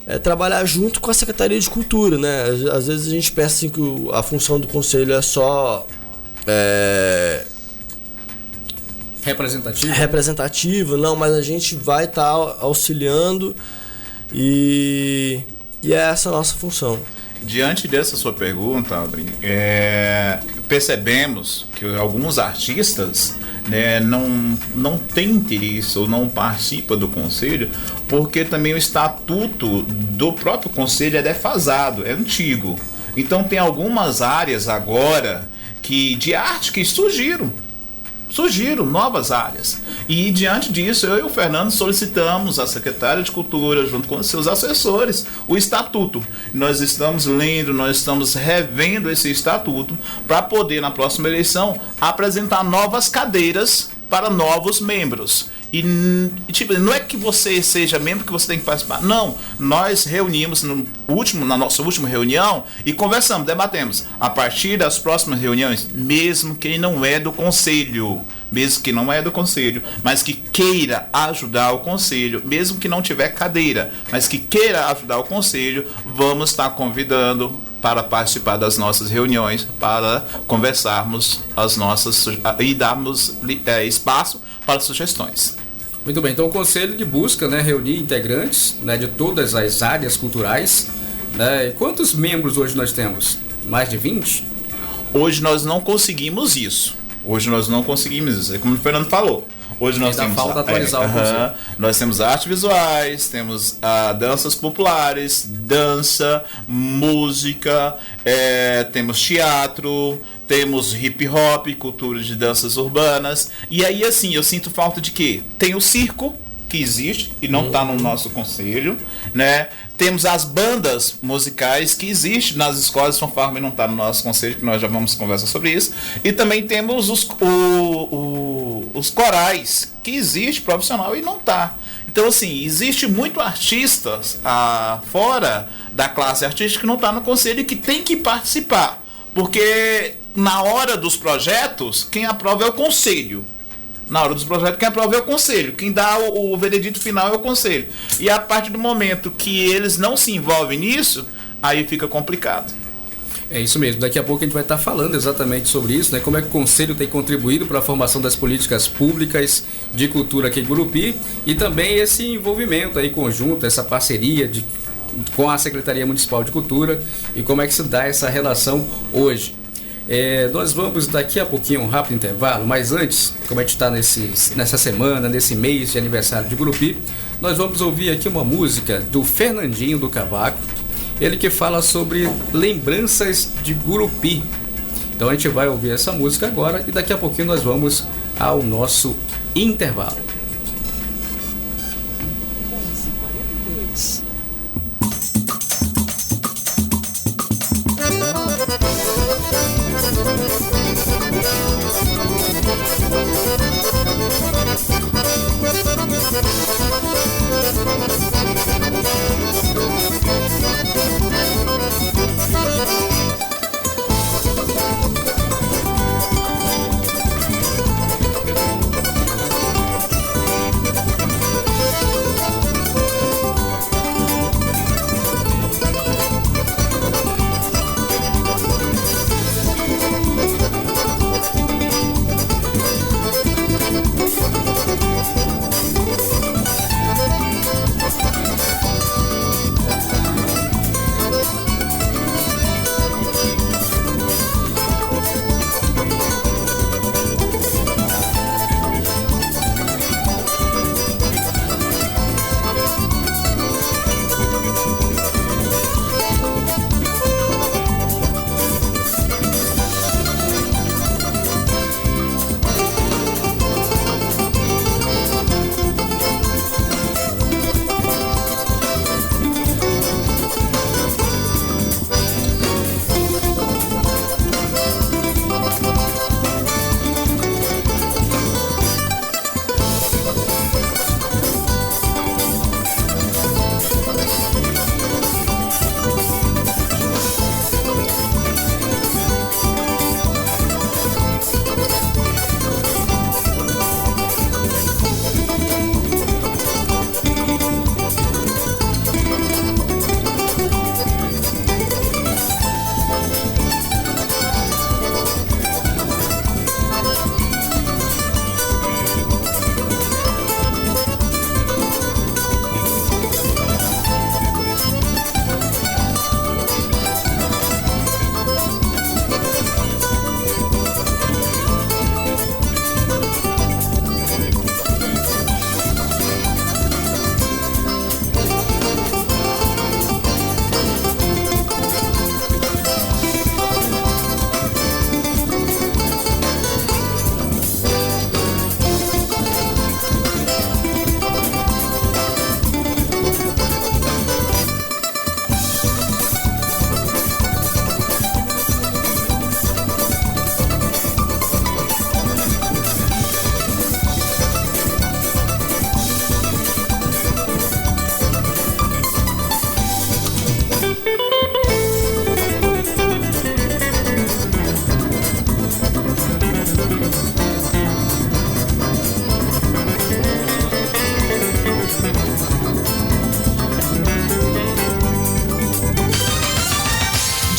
é trabalhar junto com a Secretaria de Cultura, né? Às vezes a gente pensa assim que a função do conselho é só representativa, não, mas a gente vai estar auxiliando e é essa a nossa função. Diante dessa sua pergunta, Aldrin, percebemos que alguns artistas, né, não têm interesse ou não participam do conselho porque também o estatuto do próprio conselho é defasado, é antigo. Então tem algumas áreas agora de arte que surgiram novas áreas. E diante disso, eu e o Fernando solicitamos à Secretaria de Cultura, junto com os seus assessores, o estatuto. Nós estamos lendo, nós estamos revendo esse estatuto para poder, na próxima eleição, apresentar novas cadeiras para novos membros. E tipo, não é que você seja membro que você tem que participar. Não, nós reunimos na nossa última reunião e conversamos, debatemos. A partir das próximas reuniões, mesmo quem não é do conselho, mas que queira ajudar o conselho, mesmo que não tiver cadeira, mas que queira ajudar o conselho, vamos estar convidando para participar das nossas reuniões, para conversarmos e darmos espaço para sugestões. Muito bem, então o Conselho de busca, né, reunir integrantes, né, de todas as áreas culturais, né? E quantos membros hoje nós temos? Mais de 20? Hoje nós não conseguimos isso. É como o Fernando falou. Hoje nós temos falta atualizar o conceito. Nós temos artes visuais, temos danças populares, dança, música, temos teatro, temos hip hop, cultura de danças urbanas. E aí assim, eu sinto falta de quê? Tem o circo, que existe e não está no nosso conselho, né? Temos as bandas musicais que existem nas escolas de fanfarra e não está no nosso conselho, que nós já vamos conversar sobre isso. E também temos os corais, que existe profissional e não está. Então, assim, existe muito artistas fora da classe artística que não está no conselho e que tem que participar. Porque na hora dos projetos, quem aprova é o conselho. Na hora dos projetos, quem aprova é o conselho. Quem dá o veredito final é o conselho. E a partir do momento que eles não se envolvem nisso, aí fica complicado. É isso mesmo. Daqui a pouco a gente vai estar falando exatamente sobre isso, né? Como é que o Conselho tem contribuído para a formação das políticas públicas de cultura aqui em Gurupi e também esse envolvimento aí conjunto, essa parceria com a Secretaria Municipal de Cultura e como é que se dá essa relação hoje. Nós vamos daqui a pouquinho um rápido intervalo, mas antes, como a gente está nessa semana, nesse mês de aniversário de Gurupi, nós vamos ouvir aqui uma música do Fernandinho do Cavaco, ele que fala sobre lembranças de Gurupi. Então a gente vai ouvir essa música agora e daqui a pouquinho nós vamos ao nosso intervalo. 11h42.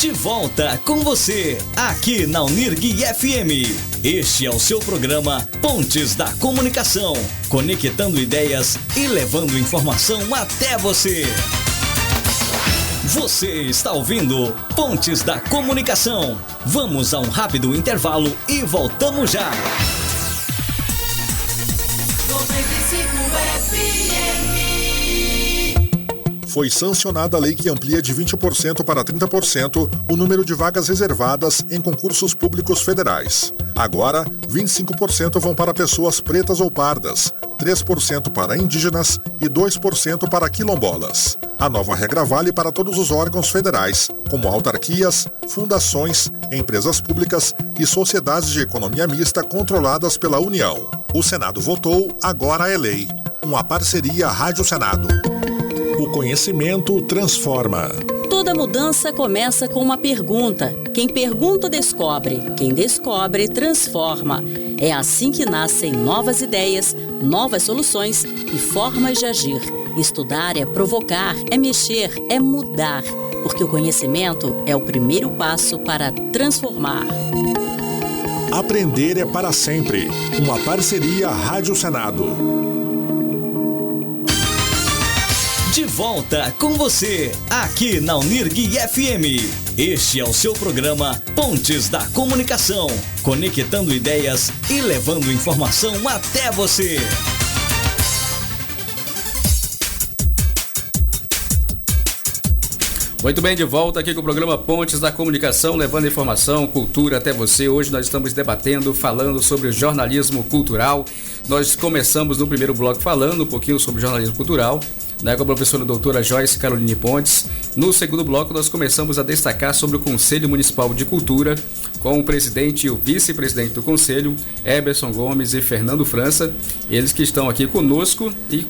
De volta com você, aqui na Unirg FM. Este é o seu programa Pontes da Comunicação, conectando ideias e levando informação até você. Você está ouvindo Pontes da Comunicação. Vamos a um rápido intervalo e voltamos já. 95 FM. Foi sancionada a lei que amplia de 20% para 30% o número de vagas reservadas em concursos públicos federais. Agora, 25% vão para pessoas pretas ou pardas, 3% para indígenas e 2% para quilombolas. A nova regra vale para todos os órgãos federais, como autarquias, fundações, empresas públicas e sociedades de economia mista controladas pela União. O Senado votou, agora é lei. Uma parceria Rádio Senado. O conhecimento transforma. Toda mudança começa com uma pergunta. Quem pergunta, descobre. Quem descobre, transforma. É assim que nascem novas ideias, novas soluções e formas de agir. Estudar é provocar, é mexer, é mudar. Porque o conhecimento é o primeiro passo para transformar. Aprender é para sempre. Uma parceria Rádio Senado. De volta com você, aqui na Unirg FM. Este é o seu programa Pontes da Comunicação, conectando ideias e levando informação até você. Muito bem, de volta aqui com o programa Pontes da Comunicação, levando informação, cultura até você. Hoje nós estamos debatendo, falando sobre o jornalismo cultural. Nós começamos no primeiro bloco falando um pouquinho sobre jornalismo cultural, com a professora doutora Joyce Caroline Pontes. No segundo bloco nós começamos a destacar sobre o Conselho Municipal de Cultura, com o presidente e o vice-presidente do Conselho, Eberson Gomes e Fernando França, eles que estão aqui conosco e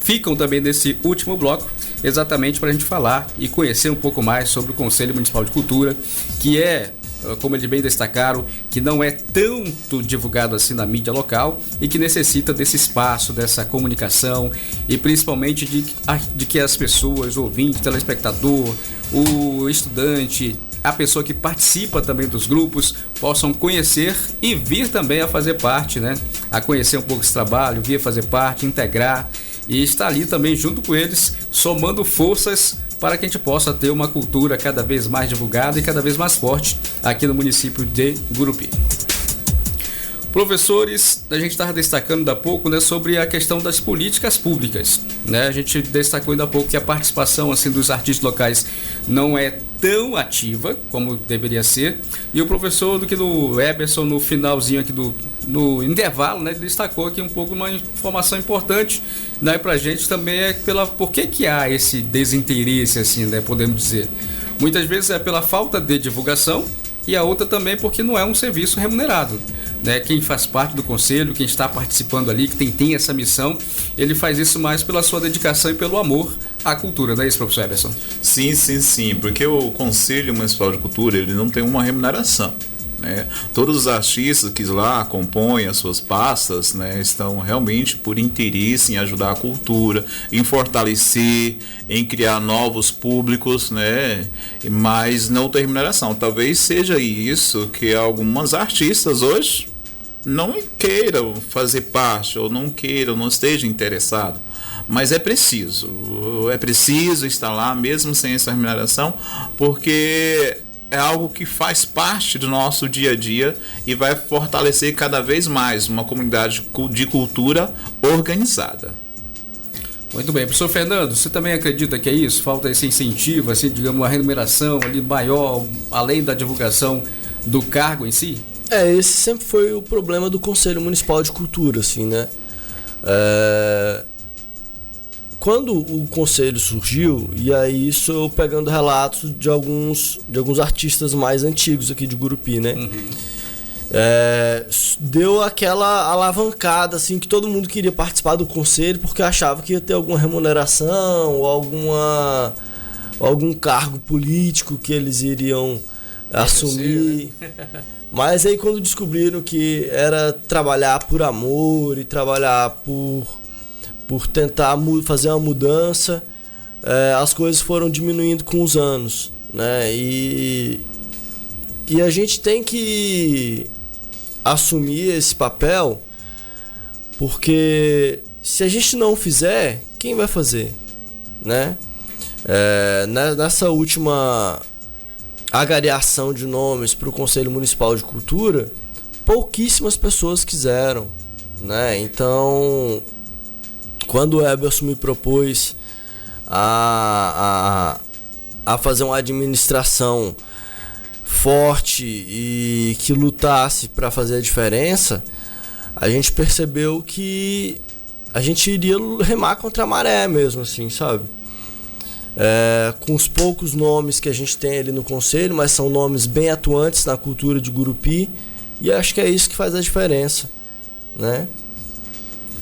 ficam também nesse último bloco, exatamente para a gente falar e conhecer um pouco mais sobre o Conselho Municipal de Cultura, que é, como eles bem destacaram, que não é tanto divulgado assim na mídia local e que necessita desse espaço, dessa comunicação e principalmente de que as pessoas, o ouvinte, o telespectador, o estudante, a pessoa que participa também dos grupos possam conhecer e vir também a fazer parte, a conhecer um pouco esse trabalho, vir a fazer parte, integrar e estar ali também junto com eles, somando forças para que a gente possa ter uma cultura cada vez mais divulgada e cada vez mais forte aqui no município de Gurupi. Professores, a gente estava destacando ainda há pouco sobre a questão das políticas públicas. A gente destacou ainda há pouco que a participação assim, dos artistas locais não é tão ativa como deveria ser. E o professor do que no Eberson, no finalzinho aqui no intervalo, destacou aqui um pouco uma informação importante para a gente também é por que há esse desinteresse, assim, podemos dizer. Muitas vezes é pela falta de divulgação e a outra também porque não é um serviço remunerado. Quem faz parte do conselho, quem está participando ali, que tem essa missão, ele faz isso mais pela sua dedicação e pelo amor à cultura, não é isso, professor Eberson? Sim, porque o Conselho Municipal de Cultura, ele não tem uma remuneração. Todos os artistas que lá compõem as suas pastas, estão realmente por interesse em ajudar a cultura, em fortalecer, em criar novos públicos, mas não tem remuneração. Talvez seja isso que algumas artistas hoje não queiram fazer parte, ou não estejam interessados. Mas é preciso estar lá mesmo sem essa remuneração, porque é algo que faz parte do nosso dia a dia e vai fortalecer cada vez mais uma comunidade de cultura organizada. Muito bem, professor Fernando, você também acredita que é isso? Falta esse incentivo, assim, digamos, uma remuneração ali maior, além da divulgação do cargo em si? Esse sempre foi o problema do Conselho Municipal de Cultura, assim, Quando o conselho surgiu, e aí isso eu pegando relatos de alguns artistas mais antigos aqui de Gurupi, deu aquela alavancada, assim, que todo mundo queria participar do conselho porque achava que ia ter alguma remuneração ou algum cargo político que eles iriam assumir. Mas aí quando descobriram que era trabalhar por amor e trabalhar por tentar fazer uma mudança, as coisas foram diminuindo com os anos. né? E a gente tem que assumir esse papel, porque se a gente não fizer, quem vai fazer, né? Nessa última agariação de nomes para o Conselho Municipal de Cultura, pouquíssimas pessoas quiseram, né? Então, quando o Eberson me propôs a fazer uma administração forte e que lutasse para fazer a diferença, a gente percebeu que a gente iria remar contra a maré mesmo, assim, sabe? Com os poucos nomes que a gente tem ali no conselho, mas são nomes bem atuantes na cultura de Gurupi, e acho que é isso que faz a diferença, né?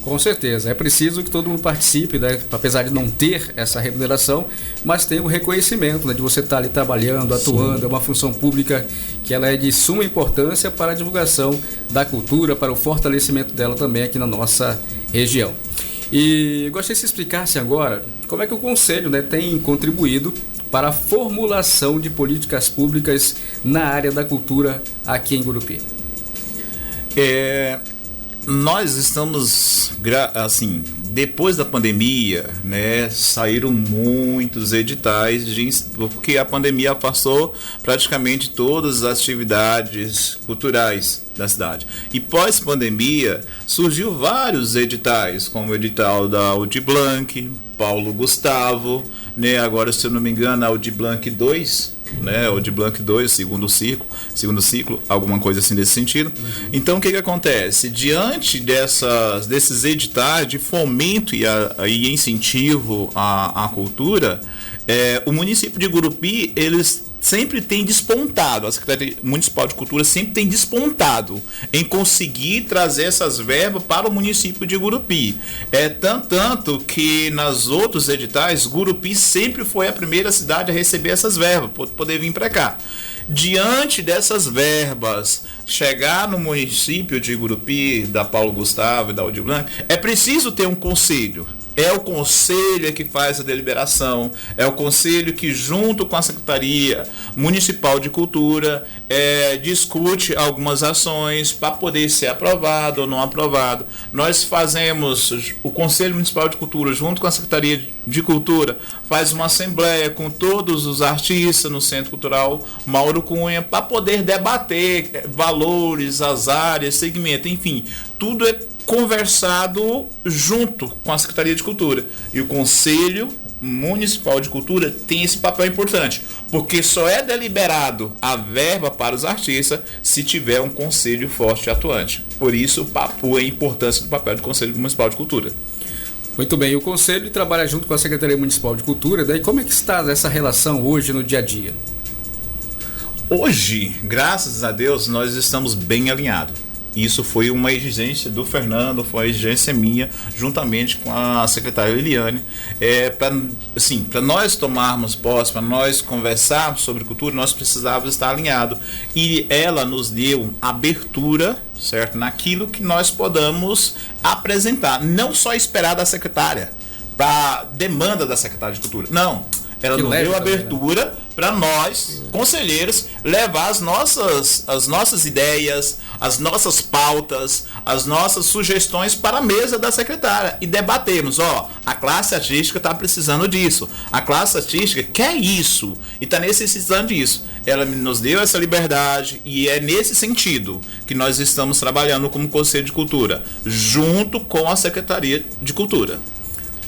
Com certeza, é preciso que todo mundo participe, né? Apesar de não ter essa remuneração, mas tem o reconhecimento, né? De você estar ali trabalhando, atuando. Sim. É uma função pública que ela é de suma importância para a divulgação da cultura, para o fortalecimento dela também aqui na nossa região. E eu gostaria que você explicasse agora como é que o Conselho, né, tem contribuído para a formulação de políticas públicas na área da cultura aqui em Gurupi. Nós estamos, assim, depois da pandemia, né, saíram muitos editais, porque a pandemia afastou praticamente todas as atividades culturais da cidade. E pós-pandemia, surgiu vários editais, como o edital da Aldir Blanc, Paulo Gustavo, né, agora, se eu não me engano, a Aldir Blanc 2, né, Aldir Blanc 2, segundo ciclo, alguma coisa assim desse sentido. Então, o que acontece? Diante desses editais de fomento e incentivo à cultura, o município de Gurupi, eles sempre tem despontado, a Secretaria Municipal de Cultura sempre tem despontado em conseguir trazer essas verbas para o município de Gurupi. Tanto que nas outros editais, Gurupi sempre foi a primeira cidade a receber essas verbas, poder vir para cá. Diante dessas verbas chegar no município de Gurupi, da Paulo Gustavo e da Aldir Blanc, é preciso ter um conselho. É o conselho que faz a deliberação, é o conselho que, junto com a Secretaria Municipal de Cultura, discute algumas ações para poder ser aprovado ou não aprovado. Nós fazemos, o Conselho Municipal de Cultura, junto com a Secretaria de Cultura, faz uma assembleia com todos os artistas no Centro Cultural Mauro Cunha para poder debater valores, as áreas, segmento, enfim, tudo é conversado junto com a Secretaria de Cultura. E o Conselho Municipal de Cultura tem esse papel importante, porque só é deliberado a verba para os artistas se tiver um conselho forte e atuante. Por isso, a importância do papel do Conselho Municipal de Cultura. Muito bem, o Conselho trabalha junto com a Secretaria Municipal de Cultura, daí como é que está essa relação hoje no dia a dia? Hoje, graças a Deus, nós estamos bem alinhados. Isso foi uma exigência do Fernando, foi uma exigência minha, juntamente com a secretária Eliane, para nós tomarmos posse, para nós conversarmos sobre cultura, nós precisávamos estar alinhados. E ela nos deu abertura, certo, naquilo que nós podamos apresentar, não só esperar da secretária, para demanda da secretária de Cultura, não. Ela nos deu abertura para nós, conselheiros, levar as nossas ideias, as nossas pautas, as nossas sugestões para a mesa da secretária e debatermos. A classe artística está precisando disso, a classe artística quer isso e está necessitando disso. Ela nos deu essa liberdade e é nesse sentido que nós estamos trabalhando como Conselho de Cultura, junto com a Secretaria de Cultura.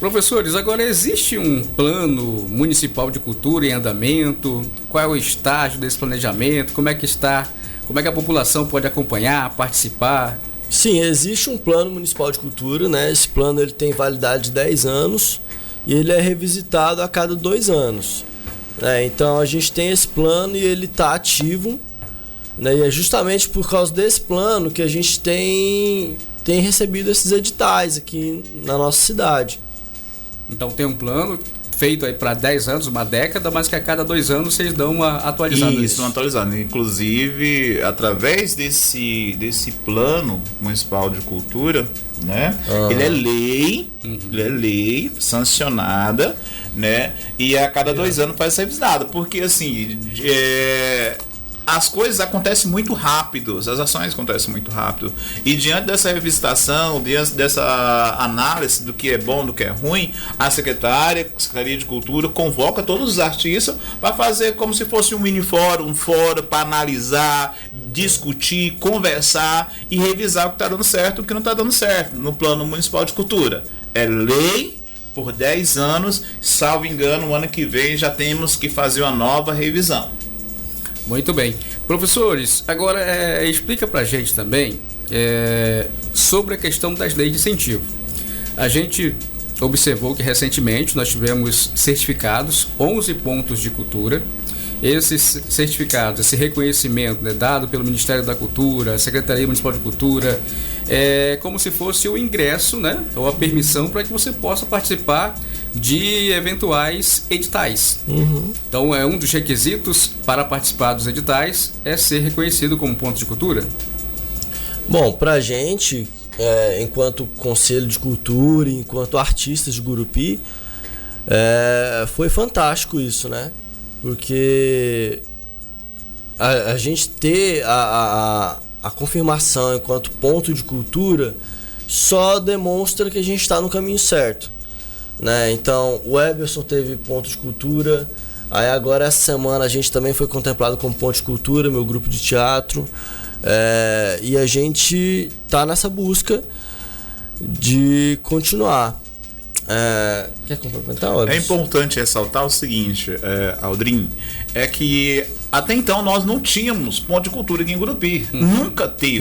Professores, agora existe um plano municipal de cultura em andamento? Qual é o estágio desse planejamento? Como é que está? Como é que a população pode acompanhar, participar? Sim, existe um plano municipal de cultura, né? Esse plano ele tem validade de 10 anos e ele é revisitado a cada 2 anos. Né? Então a gente tem esse plano e ele está ativo, né? E é justamente por causa desse plano que a gente tem recebido esses editais aqui na nossa cidade. Então tem um plano feito aí para 10 anos, uma década, mas que a cada 2 anos vocês dão uma atualizada. Isso, uma atualizada. Inclusive, através desse plano municipal de cultura, né? Ele é lei sancionada, né? E a cada 2 anos faz essa revisada, porque assim, as coisas acontecem muito rápido, as ações acontecem muito rápido. E diante dessa revisitação, diante dessa análise do que é bom, do que é ruim, a Secretaria de Cultura convoca todos os artistas para fazer como se fosse um mini fórum, um fórum para analisar, discutir, conversar e revisar o que está dando certo e o que não está dando certo no Plano Municipal de Cultura. É lei por 10 anos, salvo engano, o ano que vem já temos que fazer uma nova revisão. Muito bem. Professores, agora explica pra gente também sobre a questão das leis de incentivo. A gente observou que recentemente nós tivemos certificados 11 pontos de cultura. Esses certificados, esse reconhecimento, né, dado pelo Ministério da Cultura, Secretaria Municipal de Cultura, é como se fosse o ingresso, né, ou a permissão para que você possa participar de eventuais editais. Então, um dos requisitos para participar dos editais é ser reconhecido como ponto de cultura? Bom, pra gente, enquanto Conselho de Cultura, enquanto artistas de Gurupi, foi fantástico isso, né? Porque a gente ter a confirmação enquanto ponto de cultura só demonstra que a gente está no caminho certo, né? Então o Eberson teve ponto de cultura, aí agora essa semana a gente também foi contemplado como ponto de cultura, meu grupo de teatro, e a gente está nessa busca de continuar. Quer complementar, Eberson? É importante ressaltar o seguinte, Aldrin, é que até então nós não tínhamos ponto de cultura aqui em Gurupi. Nunca teve.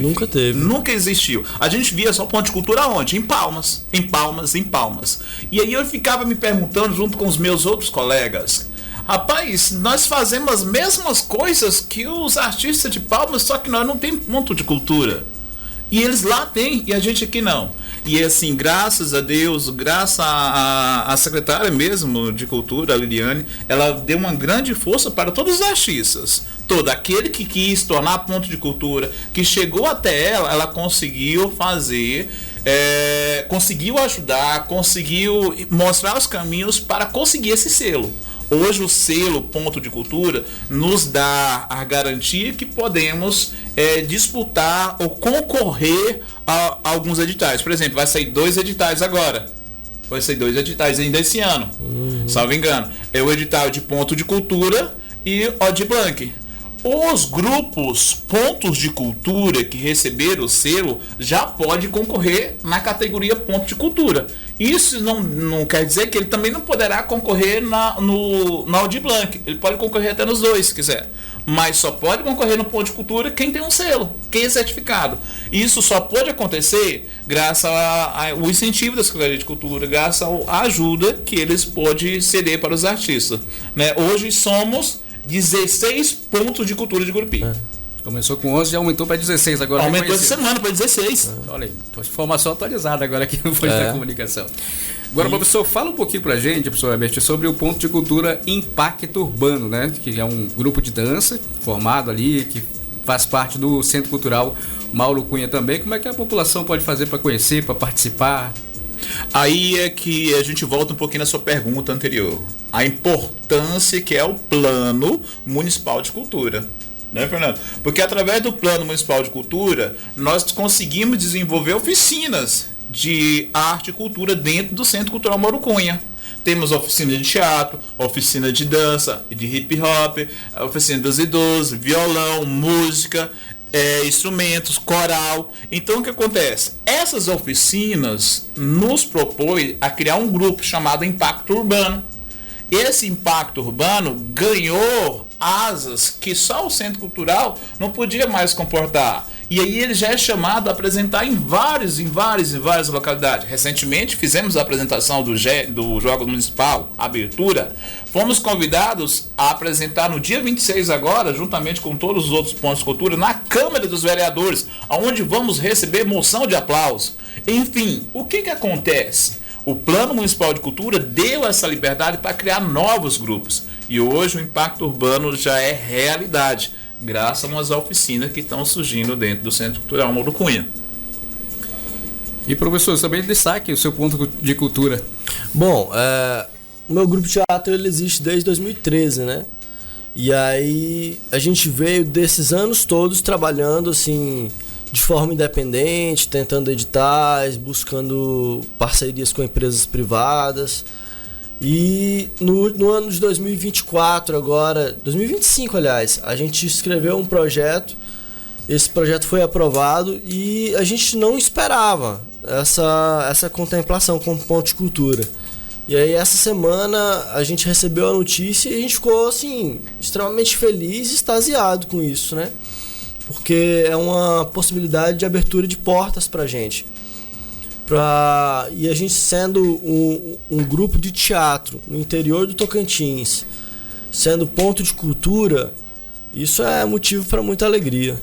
Nunca existiu. A gente via só ponto de cultura onde? Em Palmas. Em Palmas, em Palmas. E aí eu ficava me perguntando junto com os meus outros colegas, rapaz, nós fazemos as mesmas coisas que os artistas de Palmas, só que nós não temos ponto de cultura. E eles lá têm, e a gente aqui não. E assim, graças a Deus, graças à secretária mesmo de Cultura, a Liliane, ela deu uma grande força para todos os artistas. Todo aquele que quis tornar ponto de cultura, que chegou até ela conseguiu fazer, conseguiu ajudar, conseguiu mostrar os caminhos para conseguir esse selo. Hoje o selo ponto de cultura nos dá a garantia que podemos disputar ou concorrer a alguns editais. Por exemplo, vai sair 2 editais agora. Vai sair 2 editais ainda esse ano, salvo engano. É o edital de ponto de cultura e o de Blanc. Os grupos pontos de cultura que receberam o selo já pode concorrer na categoria ponto de cultura. Isso não quer dizer que ele também não poderá concorrer na Audi Blanc. Ele pode concorrer até nos 2 se quiser. Mas só pode concorrer no ponto de cultura quem tem um selo, quem é certificado. Isso só pode acontecer graças ao incentivo da Secretaria de Cultura, graças à ajuda que eles podem ceder para os artistas, né? Hoje somos 16 pontos de cultura de Gurupi. Começou com 11 e aumentou para 16 agora. Aumentou essa semana para 16. Olha aí, informação atualizada agora aqui no Folha da Comunicação. Agora, professor, fala um pouquinho pra gente, professor Herbert, sobre o ponto de cultura Impacto Urbano, né? Que é um grupo de dança formado ali, que faz parte do Centro Cultural Mauro Cunha também. Como é que a população pode fazer para conhecer, para participar? Aí é que a gente volta um pouquinho na sua pergunta anterior. A importância que é o Plano Municipal de Cultura. Né, Fernando? Porque através do Plano Municipal de Cultura, nós conseguimos desenvolver oficinas de arte e cultura dentro do Centro Cultural Mauro Cunha. Temos oficina de teatro, oficina de dança, de hip hop, oficina dos idosos, violão, música, instrumentos, coral. Então o que acontece? Essas oficinas nos propõem a criar um grupo chamado Impacto Urbano. Esse Impacto Urbano ganhou asas que só o Centro Cultural não podia mais comportar. E aí ele já é chamado a apresentar em várias localidades. Recentemente fizemos a apresentação do Jogos Municipal, a abertura. Fomos convidados a apresentar no dia 26 agora, juntamente com todos os outros pontos de cultura, na Câmara dos Vereadores, onde vamos receber moção de aplauso. Enfim, o que acontece? O Plano Municipal de Cultura deu essa liberdade para criar novos grupos. E hoje o Impacto Urbano já é realidade, graças às oficinas que estão surgindo dentro do Centro Cultural Mauro Cunha. E professor, também destaque o seu ponto de cultura. Bom, o meu grupo de teatro ele existe desde 2013, né? E aí a gente veio desses anos todos trabalhando assim de forma independente, tentando editais, buscando parcerias com empresas privadas. E no ano de 2024 agora, 2025 aliás, a gente escreveu um projeto. Esse projeto foi aprovado e a gente não esperava essa contemplação como ponto de cultura. E aí essa semana a gente recebeu a notícia e a gente ficou assim extremamente feliz e extasiado com isso, né? Porque é uma possibilidade de abertura de portas pra gente. E a gente sendo um grupo de teatro no interior do Tocantins, sendo ponto de cultura, isso é motivo para muita alegria.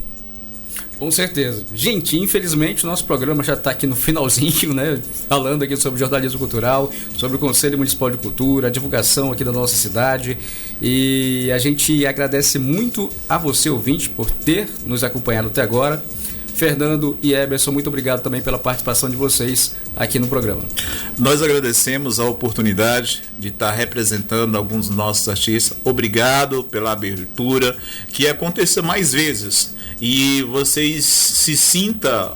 Com certeza. Gente, infelizmente o nosso programa já está aqui no finalzinho, né? Falando aqui sobre jornalismo cultural, sobre o Conselho Municipal de Cultura, a divulgação aqui da nossa cidade. E a gente agradece muito a você, ouvinte, por ter nos acompanhado até agora. Fernando e Eberson, muito obrigado também pela participação de vocês aqui no programa. Nós agradecemos a oportunidade de estar representando alguns dos nossos artistas. Obrigado pela abertura, que aconteça mais vezes e vocês se sintam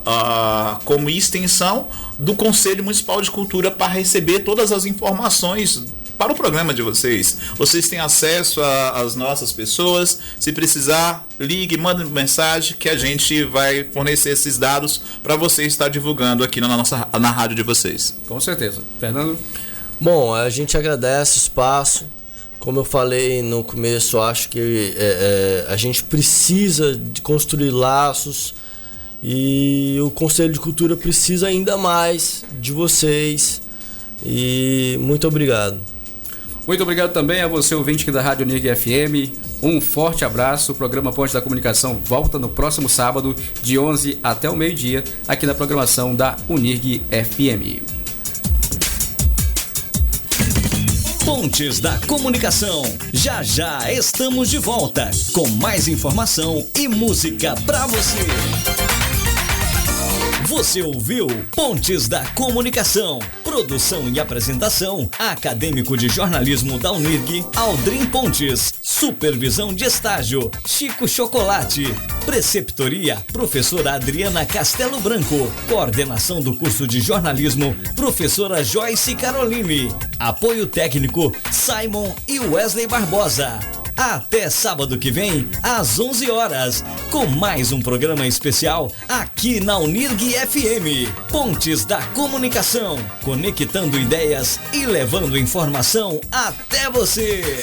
como extensão do Conselho Municipal de Cultura para receber todas as informações para o programa de vocês. Vocês têm acesso às nossas pessoas. Se precisar, ligue, manda mensagem que a gente vai fornecer esses dados para você estar divulgando aqui na rádio de vocês. Com certeza. Fernando? Bom, a gente agradece o espaço. Como eu falei no começo, eu acho que a gente precisa de construir laços e o Conselho de Cultura precisa ainda mais de vocês. E muito obrigado. Muito obrigado também a você, ouvinte aqui da Rádio Unirg FM. Um forte abraço. O programa Ponte da Comunicação volta no próximo sábado, de 11 até o meio-dia, aqui na programação da Unirg FM. Pontes da Comunicação. Já já estamos de volta com mais informação e música pra você. Você ouviu Pontes da Comunicação. Produção e apresentação, acadêmico de jornalismo da Unirg, Aldrin Pontes. Supervisão de estágio, Chico Chocolate. Preceptoria, professora Adriana Castelo Branco. Coordenação do curso de jornalismo, professora Joyce Caroline. Apoio técnico, Simon e Wesley Barbosa. Até sábado que vem, às 11 horas, com mais um programa especial aqui na Unirg FM. Pontes da Comunicação, conectando ideias e levando informação até você.